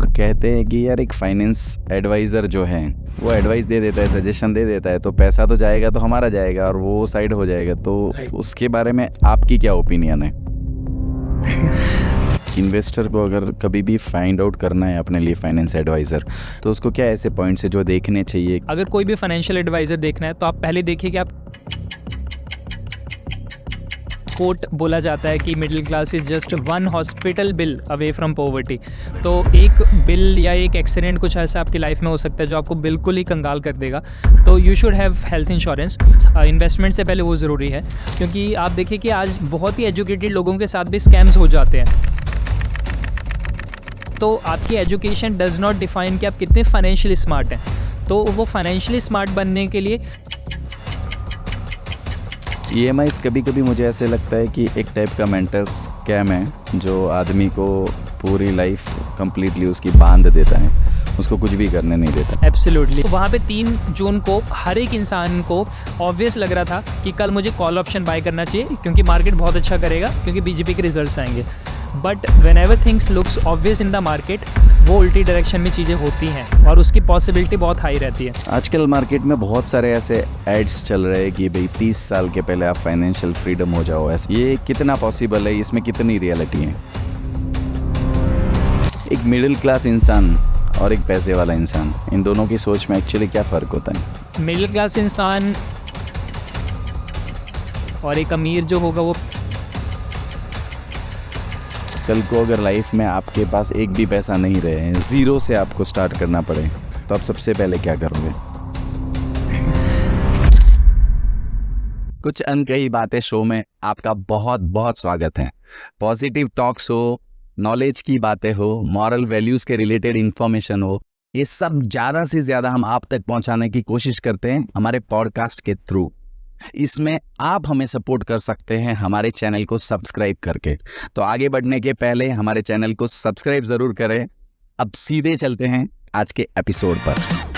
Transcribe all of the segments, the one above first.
लोग कहते हैं कि यार एक फाइनेंस एडवाइज़र जो है वो एडवाइस दे देता है, सजेशन दे देता है, तो पैसा तो जाएगा तो हमारा जाएगा और वो साइड हो जाएगा। तो उसके बारे में आपकी क्या ओपिनियन है? इन्वेस्टर को अगर कभी भी फाइंड आउट करना है अपने लिए फाइनेंस एडवाइज़र, तो उसको क्या ऐसे पॉइंट्स है जो देखने चाहिए? अगर कोई भी फाइनेंशियल एडवाइज़र देखना है तो आप पहले देखिए कि आप कोट बोला जाता है कि middle class is just one hospital bill away from poverty. तो एक बिल या एक एक्सीडेंट कुछ ऐसा आपकी लाइफ में हो सकता है जो आपको बिल्कुल ही कंगाल कर देगा। तो you should have health insurance. Investment से पहले वो ज़रूरी है, क्योंकि आप देखिए कि आज बहुत ही एजुकेटेड लोगों के साथ भी स्कैम्स हो जाते हैं। तो आपकी एजुकेशन डज नॉट डिफाइन कि आप कितने फाइनेंशियली स्मार्ट हैं। तो वो फाइनेंशियली स्मार्ट बनने के लिए EMIs कभी कभी मुझे ऐसे लगता है कि एक टाइप का मेंटल स्कैम है जो आदमी को पूरी लाइफ कंप्लीटली उसकी बांध देता है, उसको कुछ भी करने नहीं देता। एब्सोल्युटली। वहाँ पे 3 जून को हर एक इंसान को ऑब्वियस लग रहा था कि कल मुझे कॉल ऑप्शन बाय करना चाहिए क्योंकि मार्केट बहुत अच्छा करेगा, क्योंकि बीजेपी के रिजल्ट्स आएंगे। But when ever things looks obvious in the market, वो उल्टी डायरेक्शन में चीज़ें होती हैं और उसकी पॉसिबिलिटी बहुत हाई रहती है। आजकल मार्केट में बहुत सारे ऐसे एड्स चल रहे हैं कि भाई 30 साल के पहले आप फाइनेंशियल फ्रीडम हो जाओ। ऐसे ये कितना पॉसिबल है? इसमें कितनी रियलिटी है? एक मिडिल क्लास इंसान और एक पैसे वाला इंसान, इन दोनों की सोच में एक्चुअली क्या फ़र्क होता है? मिडिल क्लास इंसान और एक अमीर जो होगा वो कल को अगर लाइफ में आपके पास एक भी पैसा नहीं रहे, ज़ीरो से आपको स्टार्ट करना पड़े, तो आप सबसे पहले क्या करोगे? कुछ अनकही बातें शो में आपका बहुत बहुत स्वागत है। पॉजिटिव टॉक्स हो, नॉलेज की बातें हो, मॉरल वैल्यूज़ के रिलेटेड इन्फॉर्मेशन हो, ये सब ज़्यादा से ज़्यादा हम आप तक पहुंचाने की कोशिश करते हैं हमारे पॉडकास्ट के थ्रू। इसमें आप हमें सपोर्ट कर सकते हैं हमारे चैनल को सब्सक्राइब करके। तो आगे बढ़ने के पहले हमारे चैनल को सब्सक्राइब ज़रूर करें। अब सीधे चलते हैं आज के एपिसोड पर।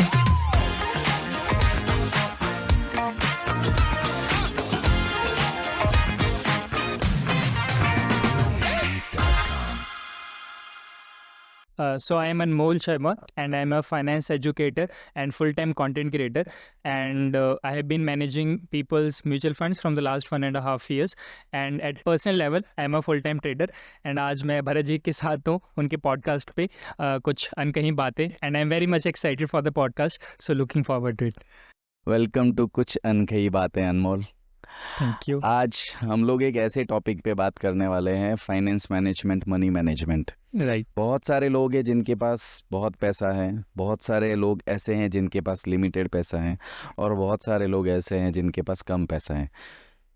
So I am Anmol Sharma and I am a finance educator and full-time content creator, and I have been managing people's mutual funds from the last 1.5 years, and at personal level I am a full-time trader। and आज मैं भरत जी के साथ हूँ उनके podcast पे कुछ अनकही बातें, and I am very much excited for the podcast, so looking forward to it। Welcome to कुछ अनकही बातें अनमोल। Thank you. आज हम लोग एक ऐसे टॉपिक पे बात करने वाले हैं, finance management, money management. Right. बहुत सारे लोग हैं जिनके पास बहुत पैसा है, बहुत सारे लोग ऐसे हैं जिनके पास लिमिटेड पैसा है, और बहुत सारे लोग ऐसे हैं जिनके पास कम पैसा है।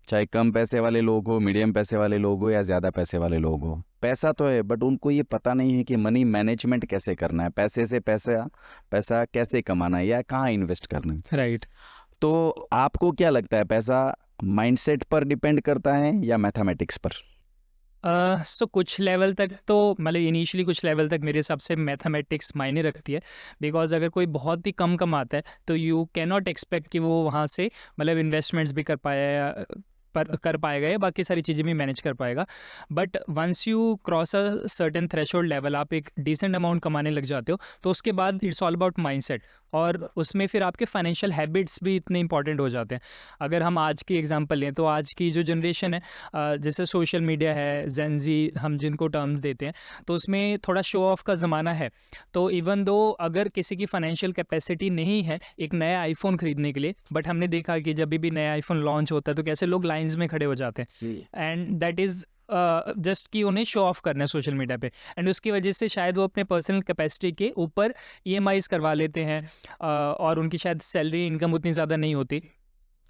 चाहे कम पैसे वाले लोग हो, मीडियम पैसे वाले लोग हो या ज़्यादा पैसे वाले लोग हो, पैसा तो है बट उनको ये पता नहीं है कि मनी मैनेजमेंट कैसे करना है, पैसे से पैसा कैसे कमाना है या कहाँ इन्वेस्ट करना है। राइट। तो आपको क्या लगता है, पैसा माइंडसेट पर डिपेंड करता है या मैथमेटिक्स पर? सो कुछ लेवल तक तो मतलब इनिशियली कुछ लेवल तक मेरे हिसाब से मैथमेटिक्स मायने रखती है, बिकॉज अगर कोई बहुत ही कम कमाता है तो यू कैन नॉट एक्सपेक्ट कि वो वहाँ से मतलब इन्वेस्टमेंट्स भी कर पाएगा या बाकी सारी चीज़ें भी मैनेज कर पाएगा। But once you cross a certain threshold level, आप एक डिसेंट अमाउंट कमाने लग जाते हो, तो उसके बाद इट्स ऑल अबाउट माइंडसेट, और उसमें फिर आपके फाइनेंशियल हैबिट्स भी इतने इंपॉर्टेंट हो जाते हैं। अगर हम आज की एग्जांपल लें तो आज की जो जनरेशन है, जैसे सोशल मीडिया है, जेन ज़ी हम जिनको टर्म्स देते हैं, तो उसमें थोड़ा शो ऑफ का ज़माना है। तो इवन दो अगर किसी की फाइनेंशियल कैपेसिटी नहीं है एक नया आईफोन खरीदने के लिए, बट हमने देखा कि जब भी नया आईफोन लॉन्च होता है तो कैसे लोग लाइन्स में खड़े हो जाते हैं, एंड दैट इज़ जस्ट कि उन्हें शो ऑफ करना है सोशल मीडिया पे, एंड उसकी वजह से शायद वो अपने पर्सनल कैपेसिटी के ऊपर EMIs करवा लेते हैं, और उनकी शायद सैलरी इनकम उतनी ज़्यादा नहीं होती।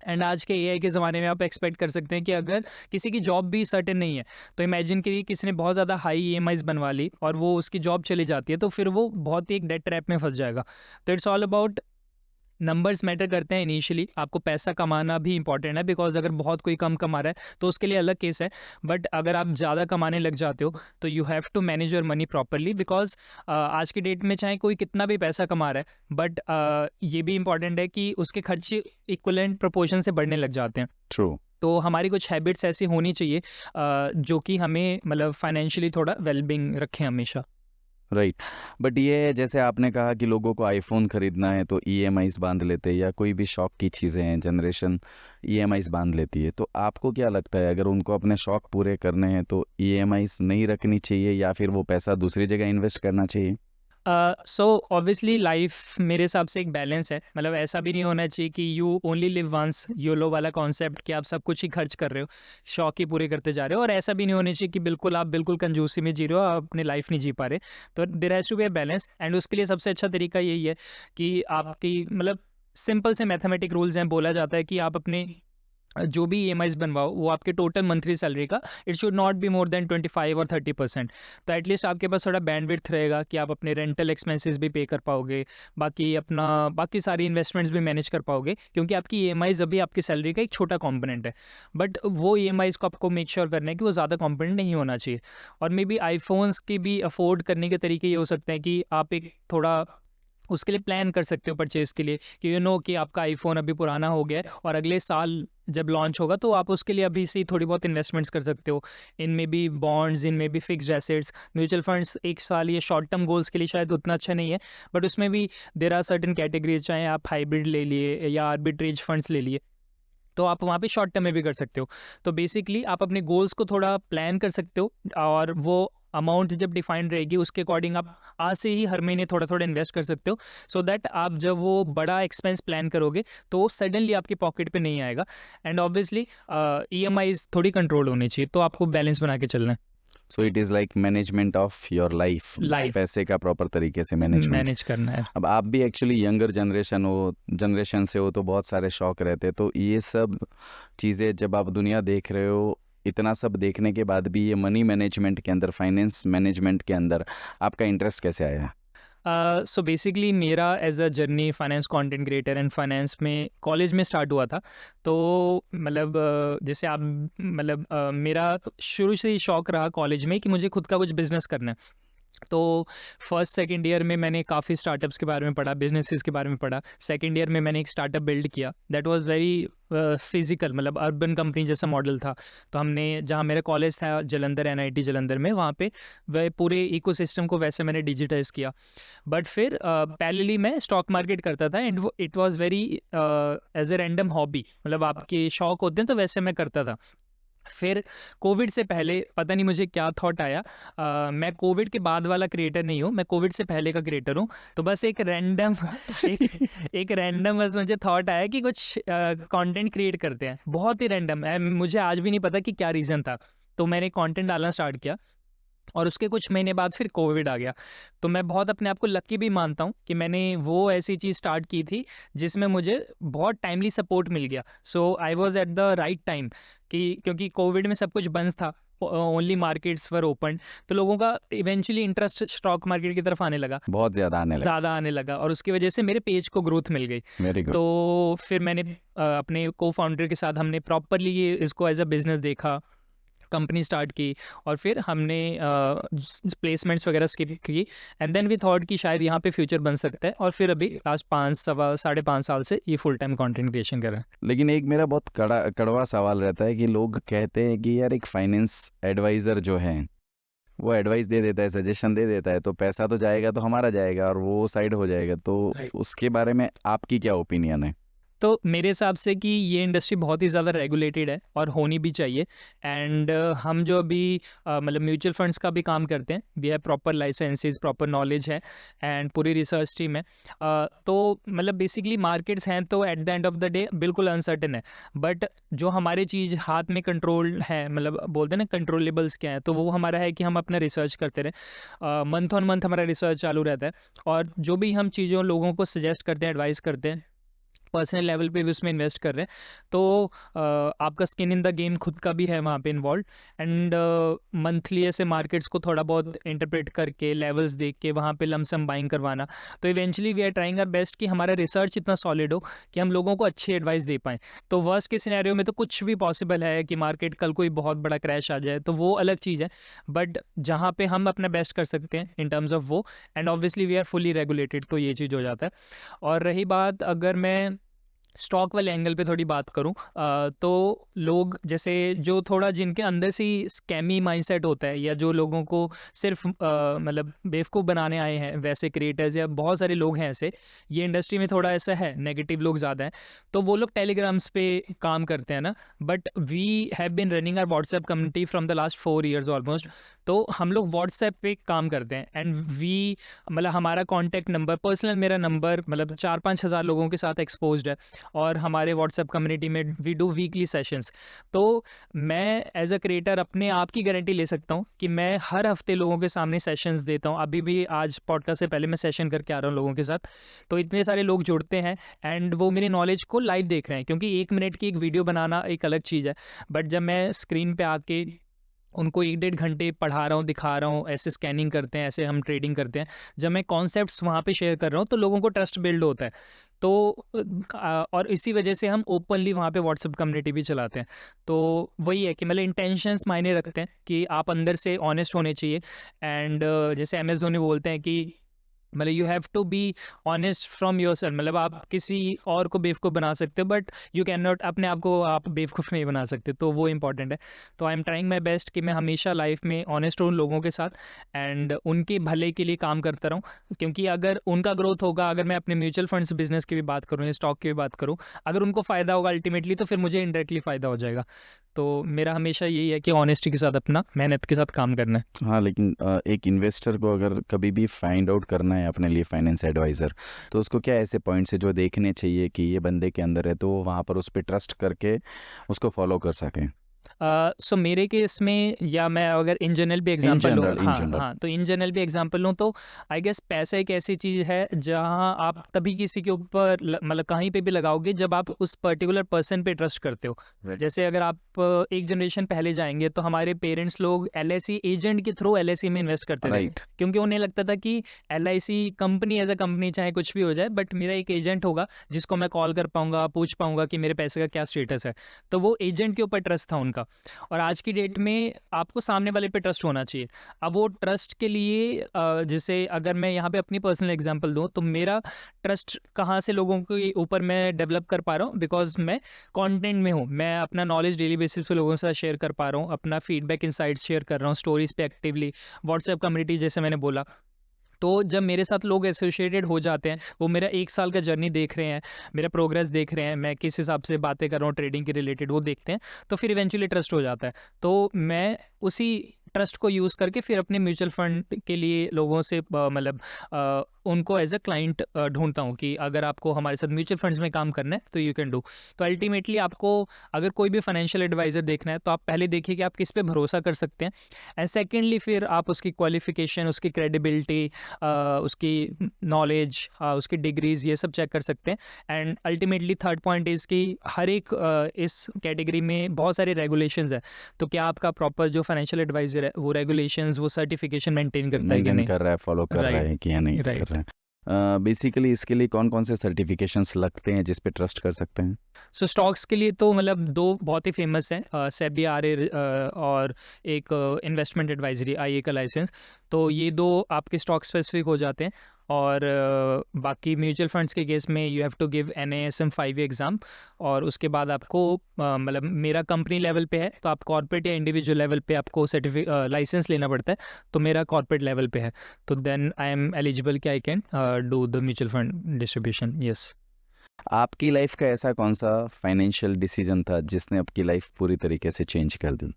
एंड आज के AI के ज़माने में आप एक्सपेक्ट कर सकते हैं कि अगर किसी की जॉब भी सर्टेन नहीं है, तो इमेजिन करिए किसी ने बहुत ज़्यादा हाई EMIs बनवा ली और वो उसकी जॉब चली जाती है, तो फिर वो बहुत ही एक डेट ट्रैप में फंस जाएगा। तो it's all about numbers matter करते हैं। इनिशियली आपको पैसा कमाना भी इंपॉर्टेंट है, बिकॉज अगर बहुत कोई कम कमा रहा है तो उसके लिए अलग केस है, बट अगर आप ज़्यादा कमाने लग जाते हो तो you have to manage your money properly, because आज की डेट में चाहे कोई कितना भी पैसा कमा रहा है, बट ये भी इंपॉर्टेंट है कि उसके खर्चे इक्वलेंट प्रोपोर्शन से बढ़ने लग जाते हैं। ट्रू। तो हमारी कुछ हैबिट्स ऐसी होनी चाहिए जो कि हमें मतलब फाइनेंशियली थोड़ा वेलबींग रखें हमेशा। राइट। बट ये जैसे आपने कहा कि लोगों को आईफोन खरीदना है तो ईएमआईज बांध लेते हैं, या कोई भी शौक की चीज़ें हैं जनरेशन ईएमआईज बांध लेती है, तो आपको क्या लगता है अगर उनको अपने शौक पूरे करने हैं तो ईएमआईज नहीं रखनी चाहिए या फिर वो पैसा दूसरी जगह इन्वेस्ट करना चाहिए? सो ऑब्वियसली लाइफ मेरे हिसाब से एक बैलेंस है, मतलब ऐसा भी नहीं होना चाहिए कि you only live once, YOLO वाला कॉन्सेप्ट कि आप सब कुछ ही खर्च कर रहे हो, शौक ही पूरे करते जा रहे हो, और ऐसा भी नहीं होना चाहिए कि बिल्कुल आप बिल्कुल कंजूसी में जी रहे हो, आप अपनी लाइफ नहीं जी पा रहे। तो there has to be a balance, and उसके लिए सबसे अच्छा तरीका यही है कि आपकी मतलब सिंपल से मैथमेटिक रूल्स हैं, बोला जाता है कि आप अपने जो भी ईएमआईज बनवाओ वो आपके टोटल मंथली सैलरी का it should not be more than 25 और 30%। तो एटलीस्ट आपके पास थोड़ा बैंडविड्थ रहेगा कि आप अपने रेंटल एक्सपेंसेस भी पे कर पाओगे, बाकी सारी इन्वेस्टमेंट्स भी मैनेज कर पाओगे, क्योंकि आपकी ईएमआईज अभी आपकी सैलरी का एक छोटा कंपोनेंट है। बट वो ईएमआईज को आपको मेक श्योर करना है कि वो ज़्यादा कंपोनेंट नहीं होना चाहिए। और मे बी आईफोन्स की भी अफोर्ड करने के तरीके ये हो सकते हैं कि आप एक थोड़ा उसके लिए प्लान कर सकते हो परचेज़ के लिए, कि कि आपका आईफोन अभी पुराना हो गया है और अगले साल जब लॉन्च होगा तो आप उसके लिए अभी से ही थोड़ी बहुत इन्वेस्टमेंट्स कर सकते हो, इनमें भी बॉन्ड्स, इनमें भी फिक्स्ड एसेट्स, म्यूचुअल फंड्स। एक साल ये शॉर्ट टर्म गोल्स के लिए शायद उतना अच्छा नहीं है, बट उसमें भी देर आर सर्टेन कैटेगरीज, चाहे आप हाइब्रिड ले लिए या आर्बिट्रेज फंड्स ले लिए, तो आप वहाँ पे शॉर्ट टर्म में भी कर सकते हो। तो बेसिकली आप अपने गोल्स को थोड़ा प्लान कर सकते हो, और वो अमाउंट जब डिफाइंड रहेगी उसके अकॉर्डिंग आप आज से ही हर महीने थोड़ा थोड़ा इन्वेस्ट कर सकते हो, सो दैट आप जब वो बड़ा एक्सपेंस प्लान करोगे तो सडनली आपकी पॉकेट पे नहीं आएगा। एंड ऑब्वियसली ईएमआईज थोड़ी कंट्रोल होनी चाहिए, तो आपको बैलेंस बना के चलना है, so it is like management of your life, life पैसे का प्रॉपर तरीके से मैनेजमेंट। मैनेज करना है। अब आप भी एक्चुअली यंगर जनरेशन से हो तो बहुत सारे शौक रहते हैं, तो ये सब चीज़ें जब आप दुनिया देख रहे हो, इतना सब देखने के बाद भी ये मनी मैनेजमेंट के अंदर, फाइनेंस मैनेजमेंट के अंदर आपका इंटरेस्ट कैसे आया? सो बेसिकली मेरा as a journey finance content creator and finance में कॉलेज में स्टार्ट हुआ था। तो मतलब जैसे आप मतलब मेरा शुरू से ही शौक रहा कॉलेज में कि मुझे खुद का कुछ बिजनेस करना है। तो फर्स्ट सेकंड ईयर में मैंने काफ़ी स्टार्टअप्स के बारे में पढ़ा, बिजनेसेस के बारे में पढ़ा। सेकंड ईयर में मैंने एक स्टार्टअप बिल्ड किया, दैट वाज वेरी फिजिकल, मतलब अर्बन कंपनी जैसा मॉडल था। तो हमने, जहाँ मेरा कॉलेज था जलंधर, एनआईटी जलंधर में, वहाँ पे वह पूरे इकोसिस्टम को वैसे मैंने डिजिटाइज किया। बट फिर पैरेलली मैं स्टॉक मार्केट करता था, and it was very as a random hobby, मतलब आपके शौक होते हैं तो वैसे मैं करता था। फिर कोविड से पहले पता नहीं मुझे क्या थॉट आया, मैं कोविड के बाद वाला क्रिएटर नहीं हूँ, मैं कोविड से पहले का क्रिएटर हूँ। तो बस एक रैंडम एक रैंडम बस मुझे थॉट आया कि कुछ कंटेंट क्रिएट करते हैं, बहुत ही रैंडम है, मुझे आज भी नहीं पता कि क्या रीज़न था। तो मैंने कंटेंट डालना स्टार्ट किया, और उसके कुछ महीने बाद फिर कोविड आ गया। तो मैं बहुत अपने आप को लकी भी मानता हूँ कि मैंने वो ऐसी चीज़ स्टार्ट की थी जिसमें मुझे बहुत टाइमली सपोर्ट मिल गया। So I was at the right time, कि क्योंकि कोविड में सब कुछ बंद था, ओनली मार्केट्स वर ओपन, तो लोगों का इवेंचुअली इंटरेस्ट स्टॉक मार्केट की तरफ आने लगा, बहुत ज़्यादा आने लगा, और उसकी वजह से मेरे पेज को ग्रोथ मिल गई। Very good. तो फिर मैंने अपने को फाउंडर के साथ हमने प्रॉपरली इसको एज अ बिजनेस देखा, कंपनी स्टार्ट की, और फिर हमने प्लेसमेंट्स वगैरह स्किप की, एंड देन वी थॉट कि शायद यहाँ पे फ्यूचर बन सकता है, और फिर अभी लास्ट 5 साढ़े 5 साल से ये फुल टाइम कंटेंट क्रिएशन कर रहे हैं। लेकिन एक मेरा बहुत कड़वा सवाल रहता है कि लोग कहते हैं कि यार एक फाइनेंस एडवाइज़र जो है वो एडवाइस दे देता है, सजेशन दे देता है, तो पैसा तो जाएगा तो हमारा जाएगा और वो साइड हो जाएगा, तो उसके बारे में आपकी क्या ओपिनियन है? तो मेरे हिसाब से कि ये इंडस्ट्री बहुत ही ज़्यादा रेगुलेटेड है और होनी भी चाहिए। एंड हम जो अभी मतलब म्यूचुअल फंड्स का भी काम करते हैं, we have proper licenses, proper knowledge है, एंड पूरी रिसर्च टीम है। तो मतलब बेसिकली मार्केट्स हैं तो at the end of the day बिल्कुल अनसर्टेन है, बट जो हमारी चीज़ हाथ में कंट्रोल है, मतलब बोलते हैं ना कंट्रोलेबल्स क्या है, तो वो हमारा है कि हम अपना रिसर्च करते रहे, मंथ ऑन मंथ हमारा रिसर्च चालू रहता है, और जो भी हम चीज़ों लोगों को सजेस्ट करते हैं, एडवाइस करते हैं, पर्सनल लेवल पे भी उसमें इन्वेस्ट कर रहे हैं, तो आपका स्किन इन द गेम खुद का भी है वहाँ पे इन्वॉल्व। एंड मंथली ऐसे मार्केट्स को थोड़ा बहुत इंटरप्रेट करके, लेवल्स देख के वहाँ पे लमसम बाइंग करवाना। तो eventually we are trying our best कि हमारा रिसर्च इतना सॉलिड हो कि हम लोगों को अच्छी एडवाइस दे पाएँ। तो वर्स्ट के सिनेरियो में तो कुछ भी पॉसिबल है कि मार्केट कल कोई बहुत बड़ा क्रैश आ जाए, तो वो अलग चीज़ है, बट जहाँ पे हम अपना बेस्ट कर सकते हैं इन टर्म्स ऑफ वो, and obviously we are fully regulated, तो ये चीज़ हो जाता है। और रही बात, अगर मैं स्टॉक वाले एंगल पे थोड़ी बात करूं तो लोग जैसे जो थोड़ा जिनके अंदर से ही स्कैमी माइंडसेट होता है, या जो लोगों को सिर्फ मतलब बेवकूफ़ बनाने आए हैं, वैसे क्रिएटर्स या बहुत सारे लोग हैं ऐसे, ये इंडस्ट्री में थोड़ा ऐसा है, नेगेटिव लोग ज़्यादा हैं, तो वो लोग टेलीग्राम्स पे काम करते हैं ना। But we have been running our WhatsApp community from the last 4 years almost. तो हम लोग व्हाट्सएप पे काम करते हैं, एंड वी मतलब हमारा कॉन्टैक्ट नंबर, पर्सनल मेरा नंबर मतलब 4-5 हज़ार लोगों के साथ एक्सपोज्ड है, और हमारे व्हाट्सएप कम्युनिटी में वी डू वीकली सेशंस। तो मैं एज अ क्रिएटर अपने आप की गारंटी ले सकता हूँ कि मैं हर हफ्ते लोगों के सामने सेशंस देता हूँ। अभी भी आज पॉडकास्ट से पहले मैं सेशन करके आ रहा हूँ लोगों के साथ। तो इतने सारे लोग जुड़ते हैं एंड वो मेरी नॉलेज को लाइव देख रहे हैं, क्योंकि 1 मिनट की एक वीडियो बनाना एक अलग चीज़ है, बट जब मैं स्क्रीन पे आके उनको 1-1.5 घंटे पढ़ा रहा हूँ, दिखा रहा हूँ, ऐसे स्कैनिंग करते हैं, ऐसे हम ट्रेडिंग करते हैं, जब मैं कॉन्सेप्ट्स वहाँ पे शेयर कर रहा हूँ तो लोगों को ट्रस्ट बिल्ड होता है। तो और इसी वजह से हम ओपनली वहाँ पे व्हाट्सएप कम्युनिटी भी चलाते हैं। तो वही है कि मतलब इंटेंशंस मायने रखते हैं कि आप अंदर से ऑनेस्ट होने चाहिए। एंड जैसे एम एस धोनी बोलते हैं कि मतलब you have to be honest from your self. मतलब आप किसी और को बेवकूफ़ बना सकते हो, बट यू कैन नॉट अपने आप को आप बेवकूफ़ नहीं बना सकते, तो वो इंपॉर्टेंट है। तो I am trying my best कि मैं हमेशा लाइफ में ऑनेस्ट रहूँ लोगों के साथ, एंड उनके भले के लिए काम करता रहूँ, क्योंकि अगर उनका ग्रोथ होगा, अगर मैं अपने म्यूचुअल फंड्स बिजनेस की भी बात करूँ या स्टॉक की भी बात करूँ, अगर उनको फ़ायदा होगा अल्टीमेटली, तो फिर मुझे इनडायरेक्टली फ़ायदा हो जाएगा। तो मेरा हमेशा यही है कि ऑनेस्टी के साथ, अपना मेहनत के साथ काम करना है। हाँ, लेकिन एक इन्वेस्टर को अगर कभी भी फाइंड आउट करना है अपने लिए फाइनेंस एडवाइज़र, तो उसको क्या ऐसे पॉइंट्स है जो देखने चाहिए कि ये बंदे के अंदर है, तो वो वहाँ पर उस पर ट्रस्ट करके उसको फॉलो कर सकें? सो मेरे केस में, या मैं अगर इन जनरल भी इन एग्जांपल लूँ, जनरल, इन हाँ जनरल। हाँ, तो इन जनरल भी एग्जांपल लूँ तो आई गेस पैसा एक ऐसी चीज़ है जहाँ आप तभी किसी के ऊपर मतलब कहीं पे भी लगाओगे जब आप उस पर्टिकुलर पर्सन पे ट्रस्ट करते हो। जैसे अगर आप एक जनरेशन पहले जाएंगे तो हमारे पेरेंट्स लोग LIC एजेंट के थ्रू LIC में इन्वेस्ट करते थे, राइट। क्योंकि उन्हें लगता था कि LIC company as a company चाहे कुछ भी हो जाए, बट मेरा एक एजेंट होगा जिसको मैं कॉल कर पाऊंगा, पूछ पाऊंगा कि मेरे पैसे का क्या स्टेटस है। तो वो एजेंट के ऊपर ट्रस्ट था उनका। और आज की डेट में आपको सामने वाले पे ट्रस्ट होना चाहिए। अब वो ट्रस्ट के लिए जैसे अगर मैं यहाँ पे अपनी पर्सनल एग्जांपल दूँ, तो मेरा ट्रस्ट कहाँ से लोगों के ऊपर मैं डेवलप कर पा रहा हूँ, बिकॉज मैं कंटेंट में हूँ, मैं अपना नॉलेज डेली बेसिस पे लोगों के साथ शेयर कर पा रहा हूँ, अपना फीडबैक इनसाइट्स शेयर कर रहा हूँ, स्टोरीज पे एक्टिवली, व्हाट्सएप कम्युनिटी जैसे मैंने बोला। तो जब मेरे साथ लोग एसोसिएटेड हो जाते हैं, वो मेरा 1 साल का जर्नी देख रहे हैं, मेरा प्रोग्रेस देख रहे हैं, मैं किस हिसाब से बातें कर रहा हूँ ट्रेडिंग के रिलेटेड, वो देखते हैं, तो फिर इवेंचुअली ट्रस्ट हो जाता है। तो मैं उसी ट्रस्ट को यूज़ करके फिर अपने म्यूचुअल फंड के लिए लोगों से मतलब उनको एज अ क्लाइंट ढूंढता हूँ कि अगर आपको हमारे साथ म्यूचुअल फंड्स में काम करना है तो यू कैन डू। तो अल्टीमेटली आपको अगर कोई भी फाइनेंशियल एडवाइज़र देखना है तो आप पहले देखिए कि आप किस पे भरोसा कर सकते हैं, एंड सेकेंडली फिर आप उसकी क्वालिफिकेशन, उसकी क्रेडिबिलिटी, उसकी नॉलेज, उसकी डिग्रीज, ये सब चेक कर सकते हैं। And ultimately third point is कि हर एक इस कैटेगरी में बहुत सारे रेगुलेशंस है, तो क्या आपका प्रॉपर जो फाइनेंशियल एडवाइजर है वो रेगुलेशंस, वो सर्टिफिकेशन मेंटेन करता है कि मेंटेन नहीं। कर रहा है, फॉलो कर रहा राइट, है कि या नहीं कर राइट। रहा है। बेसिकली इसके लिए कौन कौन से सर्टिफिकेशंस लगते हैं जिस पे ट्रस्ट कर सकते हैं? सो स्टॉक्स के लिए तो मतलब 2 बहुत ही फेमस हैं, सेबी RA और एक इन्वेस्टमेंट एडवाइजरी IA का लाइसेंस। तो ये 2 आपके स्टॉक स्पेसिफिक हो जाते हैं। और बाकी म्यूचुअल फंड्स के केस में you have to give NASM 5 exam, और उसके बाद आपको मतलब मेरा कंपनी लेवल पे है, तो आप कॉर्पोरेट या इंडिविजुअल लेवल पे आपको लाइसेंस लेना पड़ता है, तो मेरा कॉर्पोरेट लेवल पे है, तो देन आई एम एलिजिबल कि I can do the mutual fund distribution. Yes. आपकी लाइफ का ऐसा कौन सा फाइनेंशियल डिसीजन था जिसने आपकी लाइफ पूरी तरीके से चेंज कर दी?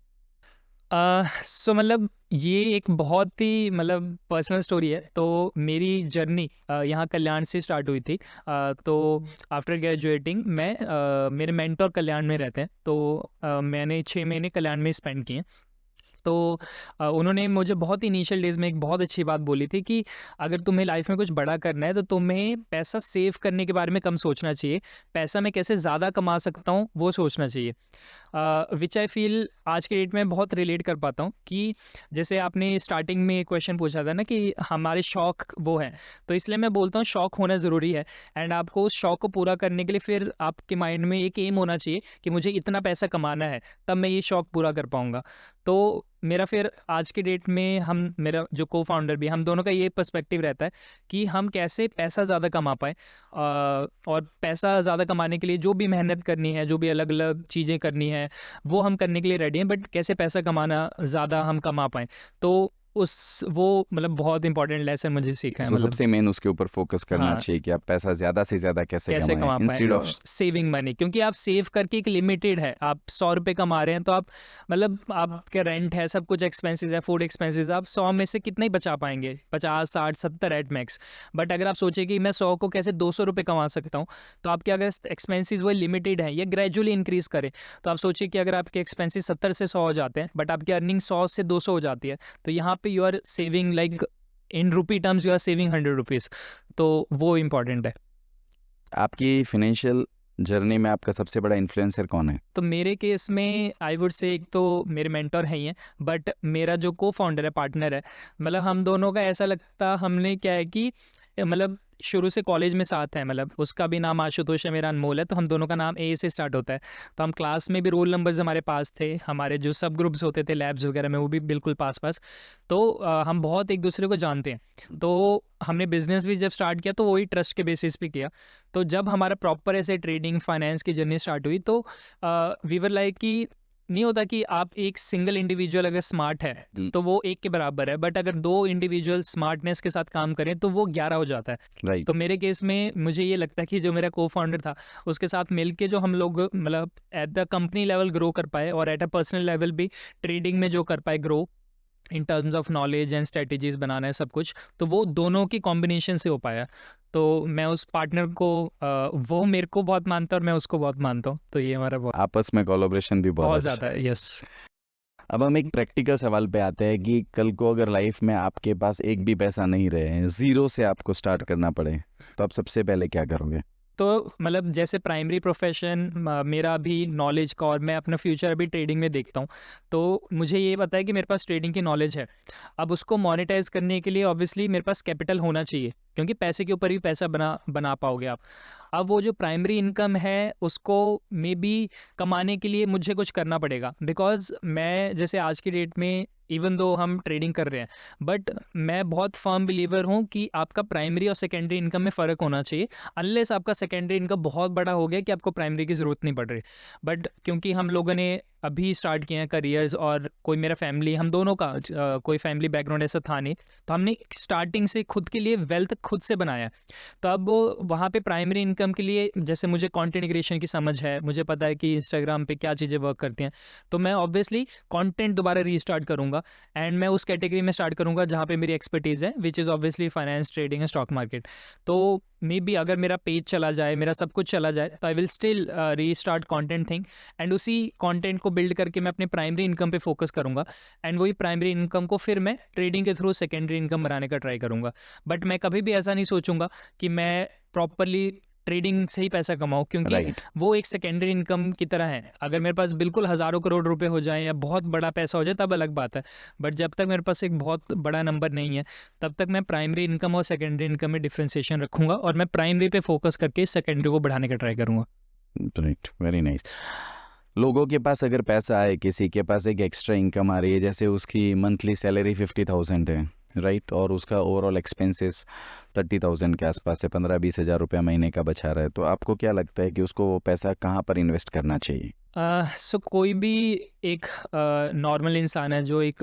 सो मतलब ये एक बहुत ही मतलब पर्सनल स्टोरी है। तो मेरी जर्नी यहाँ कल्याण से स्टार्ट हुई थी। तो आफ्टर ग्रेजुएटिंग मैं मेरे मेंटोर कल्याण में रहते हैं, तो मैंने 6 महीने कल्याण में स्पेंड किए। तो उन्होंने मुझे बहुत ही इनिशियल डेज़ में एक बहुत अच्छी बात बोली थी कि अगर तुम्हें लाइफ में कुछ बड़ा करना है तो तुम्हें पैसा सेव करने के बारे में कम सोचना चाहिए, पैसा मैं कैसे ज़्यादा कमा सकता हूँ वो सोचना चाहिए। विच आई फील आज के डेट में बहुत रिलेट कर पाता हूँ कि जैसे आपने स्टार्टिंग में क्वेश्चन पूछा था ना कि हमारे शौक वो हैं, तो इसलिए मैं बोलता हूँ शौक होना ज़रूरी है। एंड आपको उस शौक को पूरा करने के लिए फिर आपके माइंड में एक एम होना चाहिए कि मुझे इतना पैसा कमाना है, तब मैं ये शौक पूरा कर पाऊँगा। तो मेरा फिर आज के डेट में मेरा जो को फाउंडर भी, हम दोनों का ये पर्सपेक्टिव रहता है कि हम कैसे पैसा ज़्यादा कमा पाए, और पैसा ज़्यादा कमाने के लिए जो भी मेहनत करनी है, जो भी अलग अलग चीज़ें करनी है, वो हम करने के लिए रेडी हैं, बट कैसे पैसा कमाना ज़्यादा हम कमा पाएँ। तो वो मतलब बहुत इंपॉर्टेंट लेसन मुझे सीखा है। तो मतलब सबसे मेन उसके ऊपर फोकस करना हाँ, चाहिए कि आप पैसा ज़्यादा से ज़्यादा कैसे कैसे कमाएं कमा इंस्टेड पाए ऑफ सेविंग मनी, क्योंकि आप सेव करके एक लिमिटेड है, आप 100 रुपये कमा रहे हैं तो आप मतलब आपके रेंट है, सब कुछ एक्सपेंसेस है, फूड एक्सपेंसेस, आप 100 में से कितना ही बचा पाएंगे, 50 60 70 एट मैक्स। बट अगर आप सोचें कि मैं 100 को कैसे 200 रुपये कमा सकता हूँ, तो आपके अगर एक्सपेंसेस वो लिमिटेड है या ग्रेजुअली इंक्रीज करें, तो आप सोचिए कि अगर आपके एक्सपेंसेस 70 से 100 हो जाते हैं बट आपकी अर्निंग 100 से 200 हो जाती है, तो यहाँ पे you are saving like in rupee terms you are saving 100 rupees. तो वो इम्पॉर्टेंट है। आपकी फाइनेंशियल जर्नी में आपका सबसे बड़ा इन्फ्लुएंसर कौन है? तो मेरे केस में आई वुड से एक तो मेरे मेंटर हैं ही हैं, बट मेरा जो को फाउंडर है, पार्टनर है, मतलब हम दोनों का ऐसा लगता, हमने क्या है कि मतलब शुरू से कॉलेज में साथ है, मतलब उसका भी नाम आशुतोष है, मेरा अनमोल है, तो हम दोनों का नाम ए से स्टार्ट होता है। तो हम क्लास में भी रोल नंबर्स हमारे पास थे, हमारे जो सब ग्रुप्स होते थे लैब्स वगैरह में वो भी बिल्कुल पास पास। तो हम बहुत एक दूसरे को जानते हैं। तो हमने बिजनेस भी जब स्टार्ट किया तो वही ट्रस्ट के बेसिस पे किया। तो जब हमारा प्रॉपर ऐसे ट्रेडिंग फाइनेंस की जर्नी स्टार्ट हुई तो वी वर लाइक कि नहीं होता कि आप एक सिंगल इंडिविजुअल अगर स्मार्ट है तो वो एक के बराबर है, बट अगर 2 इंडिविजुअल स्मार्टनेस के साथ काम करें तो वो 11 हो जाता है। राइट। तो मेरे केस में मुझे ये लगता है कि जो मेरा को फाउंडर था उसके साथ मिलके जो हम लोग मतलब at the company level grow कर पाए और एट अ पर्सनल लेवल भी ट्रेडिंग में जो कर पाए grow in terms of knowledge and strategies बनाना है सब कुछ, तो वो दोनों की कॉम्बिनेशन से हो पाया। तो मैं उस पार्टनर को वो मेरे को बहुत मानता है और मैं उसको बहुत मानता हूँ। तो ये हमारा बहुत आपस में कोलैबोरेशन भी बहुत अच्छा ज़्यादा है। यस। अब हम एक प्रैक्टिकल सवाल पे आते हैं कि कल को अगर लाइफ में आपके पास एक भी पैसा नहीं रहे, जीरो से आपको स्टार्ट करना पड़े, तो आप सबसे पहले क्या करोगे? तो मतलब जैसे प्राइमरी प्रोफेशन मेरा भी नॉलेज का, और मैं अपना फ्यूचर अभी ट्रेडिंग में देखता हूँ, तो मुझे ये पता है कि मेरे पास ट्रेडिंग की नॉलेज है। अब उसको मोनेटाइज करने के लिए ऑब्वियसली मेरे पास कैपिटल होना चाहिए, क्योंकि पैसे के ऊपर ही पैसा बना पाओगे आप। अब वो जो प्राइमरी इनकम है उसको मे बी कमाने के लिए मुझे कुछ करना पड़ेगा, बिकॉज मैं जैसे आज की डेट में इवन दो हम ट्रेडिंग कर रहे हैं, बट मैं बहुत फर्म बिलीवर हूँ कि आपका प्राइमरी और सेकेंडरी इनकम में फ़र्क होना चाहिए, अनलेस आपका सेकेंडरी इनकम बहुत बड़ा हो गया कि आपको प्राइमरी की ज़रूरत नहीं पड़ रही। बट क्योंकि हम लोगों ने अभी स्टार्ट किए हैं करियर्स, और कोई मेरा फैमिली, हम दोनों का कोई फैमिली बैकग्राउंड ऐसा था नहीं, तो हमने स्टार्टिंग से खुद के लिए वेल्थ खुद से बनाया। तो अब वहाँ पे प्राइमरी इनकम के लिए जैसे मुझे कंटेंट क्रिएशन की समझ है, मुझे पता है कि इंस्टाग्राम पे क्या चीज़ें वर्क करती हैं, तो मैं ऑब्वियसली कंटेंट दोबारा रीस्टार्ट करूँगा, एंड मैं उस कैटेगरी में स्टार्ट करूँगा जहाँ पे मेरी एक्सपर्टीज़ है, which is obviously finance, trading and stock market. तो मे बी अगर मेरा पेज चला जाए, मेरा सब कुछ चला जाए, तो I will still restart content thing, and उसी कंटेंट को बिल्ड करके मैं अपने प्राइमरी इनकम पे फोकस करूँगा, एंड वही प्राइमरी इनकम को फिर मैं ट्रेडिंग के थ्रू सेकेंडरी इनकम बनाने का ट्राई करूँगा। बट मैं कभी भी ऐसा नहीं सोचूंगा कि मैं प्रॉपरली ट्रेडिंग से ही पैसा कमाऊँ, क्योंकि राइट। वो एक सेकेंडरी इनकम की तरह है। अगर मेरे पास बिल्कुल हज़ारों करोड़ रुपए हो जाए या बहुत बड़ा पैसा हो जाए तब अलग बात है, बट जब तक मेरे पास एक बहुत बड़ा नंबर नहीं है तब तक मैं प्राइमरी इनकम और सेकेंडरी इनकम में डिफ्रेंसिएशन रखूंगा, और मैं प्राइमरी पे फोकस करके सेकेंडरी को बढ़ाने का ट्राई करूंगा। Right, very nice. लोगों के पास अगर पैसा है, किसी के पास एक एक्स्ट्रा इनकम आ रही है, जैसे उसकी मंथली सैलरी 50,000 है, राइट, और उसका ओवरऑल एक्सपेंसेस 30,000 के आसपास है, 15-20 हज़ार रुपया महीने का बचा रहा है, तो आपको क्या लगता है कि उसको वो पैसा कहाँ पर इन्वेस्ट करना चाहिए? सो कोई भी एक नॉर्मल इंसान है जो एक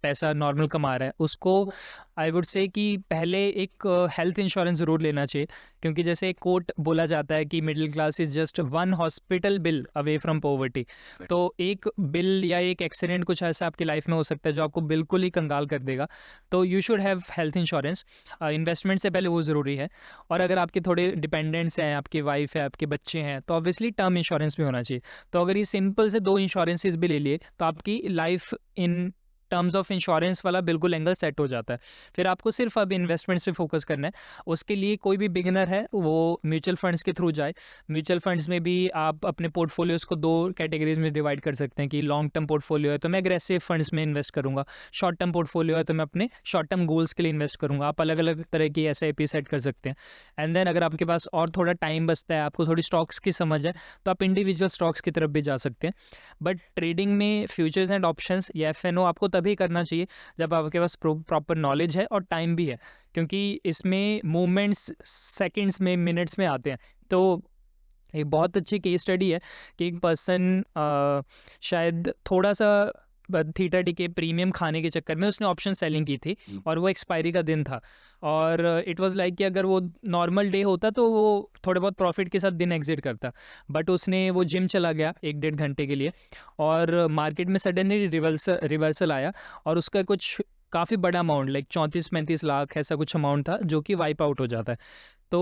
पैसा नॉर्मल कमा रहा है, उसको आई वुड से कि पहले एक हेल्थ इंश्योरेंस ज़रूर लेना चाहिए, क्योंकि जैसे एक कोट बोला जाता है कि middle class is just 1 hospital bill away from poverty. तो एक बिल या एक एक्सीडेंट कुछ ऐसा आपकी लाइफ में हो सकता है जो आपको बिल्कुल ही कंगाल कर देगा, तो you should have health insurance. Investment से पहले वो ज़रूरी है, और अगर आपके थोड़े डिपेंडेंट्स हैं, आपकी वाइफ है, आपके बच्चे हैं, तो ऑब्वियसली टर्म इंश्योरेंस भी होना चाहिए। तो अगर ये सिंपल से 2 इंश्योरेंसेस भी ले लिए तो आपकी life in terms of insurance वाला बिल्कुल एंगल सेट हो जाता है। फिर आपको सिर्फ अब इन्वेस्टमेंट्स पे फोकस करना है। उसके लिए कोई भी बिगिनर है वो म्यूचुअल फंड्स के थ्रू जाए। म्यूचुअल फंड्स में भी आप अपने पोर्टफोलियोज को 2 कैटेगरीज में डिवाइड कर सकते हैं कि लॉन्ग टर्म पोर्टफोलियो है तो मैं एग्रेसिव फंड्स में इन्वेस्ट करूंगा, शॉर्ट टर्म पोर्टफोलियो है तो मैं अपने शॉर्ट टर्म गोल्स के लिए इन्वेस्ट करूंगा। आप अलग अलग तरह की SIP सेट कर सकते हैं। एंड देन अगर आपके पास और थोड़ा टाइम बचता है, आपको थोड़ी स्टॉक्स की समझ है, तो आप इंडिविजुअल स्टॉक्स की तरफ भी जा सकते हैं। बट ट्रेडिंग में फ्यूचर्स एंड ऑप्शंस या FNO आपको तभी करना चाहिए जब आपके पास प्रॉपर नॉलेज है और टाइम भी है, क्योंकि इसमें मूवमेंट्स सेकंड्स में, मिनट्स में आते हैं। तो एक बहुत अच्छी केस स्टडी है कि एक पर्सन शायद थोड़ा सा थीटा टी के प्रीमियम खाने के चक्कर में उसने ऑप्शन सेलिंग की थी और वो एक्सपायरी का दिन था और इट वाज लाइक कि अगर वो नॉर्मल डे होता तो वो थोड़े बहुत प्रॉफिट के साथ दिन एग्जिट करता, बट उसने वो जिम चला गया 1-1.5 घंटे के लिए और मार्केट में सडनली रिवर्सल आया और उसका कुछ काफ़ी बड़ा अमाउंट लाइक 34-35 लाख ऐसा कुछ अमाउंट था जो कि वाइप आउट हो जाता है। तो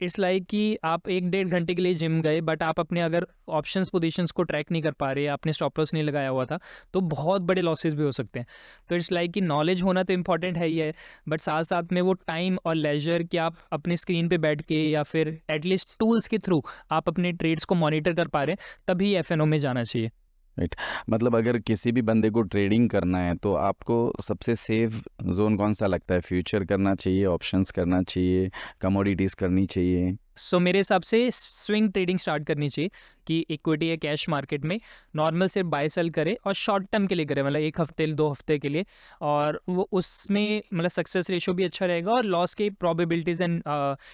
इट्स लाइक कि आप 1-1.5 घंटे के लिए जिम गए बट आप अपने अगर ऑप्शंस पोजीशंस को ट्रैक नहीं कर पा रहे, आपने स्टॉप लॉस नहीं लगाया हुआ था, तो बहुत बड़े लॉसेस भी हो सकते हैं। तो इट्स लाइक कि नॉलेज होना तो इम्पॉर्टेंट है ही है, बट साथ साथ में वो टाइम और लेजर कि आप अपने स्क्रीन पे बैठ के या फिर एटलीस्ट टूल्स के थ्रू आप अपने ट्रेड्स को मॉनिटर कर पा रहे हैं, तभी FNO में जाना चाहिए। राइट। मतलब अगर किसी भी बंदे को ट्रेडिंग करना है तो आपको सबसे सेफ जोन कौन सा लगता है? फ्यूचर करना चाहिए, ऑप्शंस करना चाहिए, कमोडिटीज़ करनी चाहिए? सो मेरे हिसाब से स्विंग ट्रेडिंग स्टार्ट करनी चाहिए कि इक्विटी या कैश मार्केट में नॉर्मल सिर्फ बाय सेल करे और शॉर्ट टर्म के लिए करे, मतलब 1 हफ्ते 2 हफ्ते के लिए, और वो उसमें मतलब सक्सेस रेशियो भी अच्छा रहेगा और लॉस की probabilities and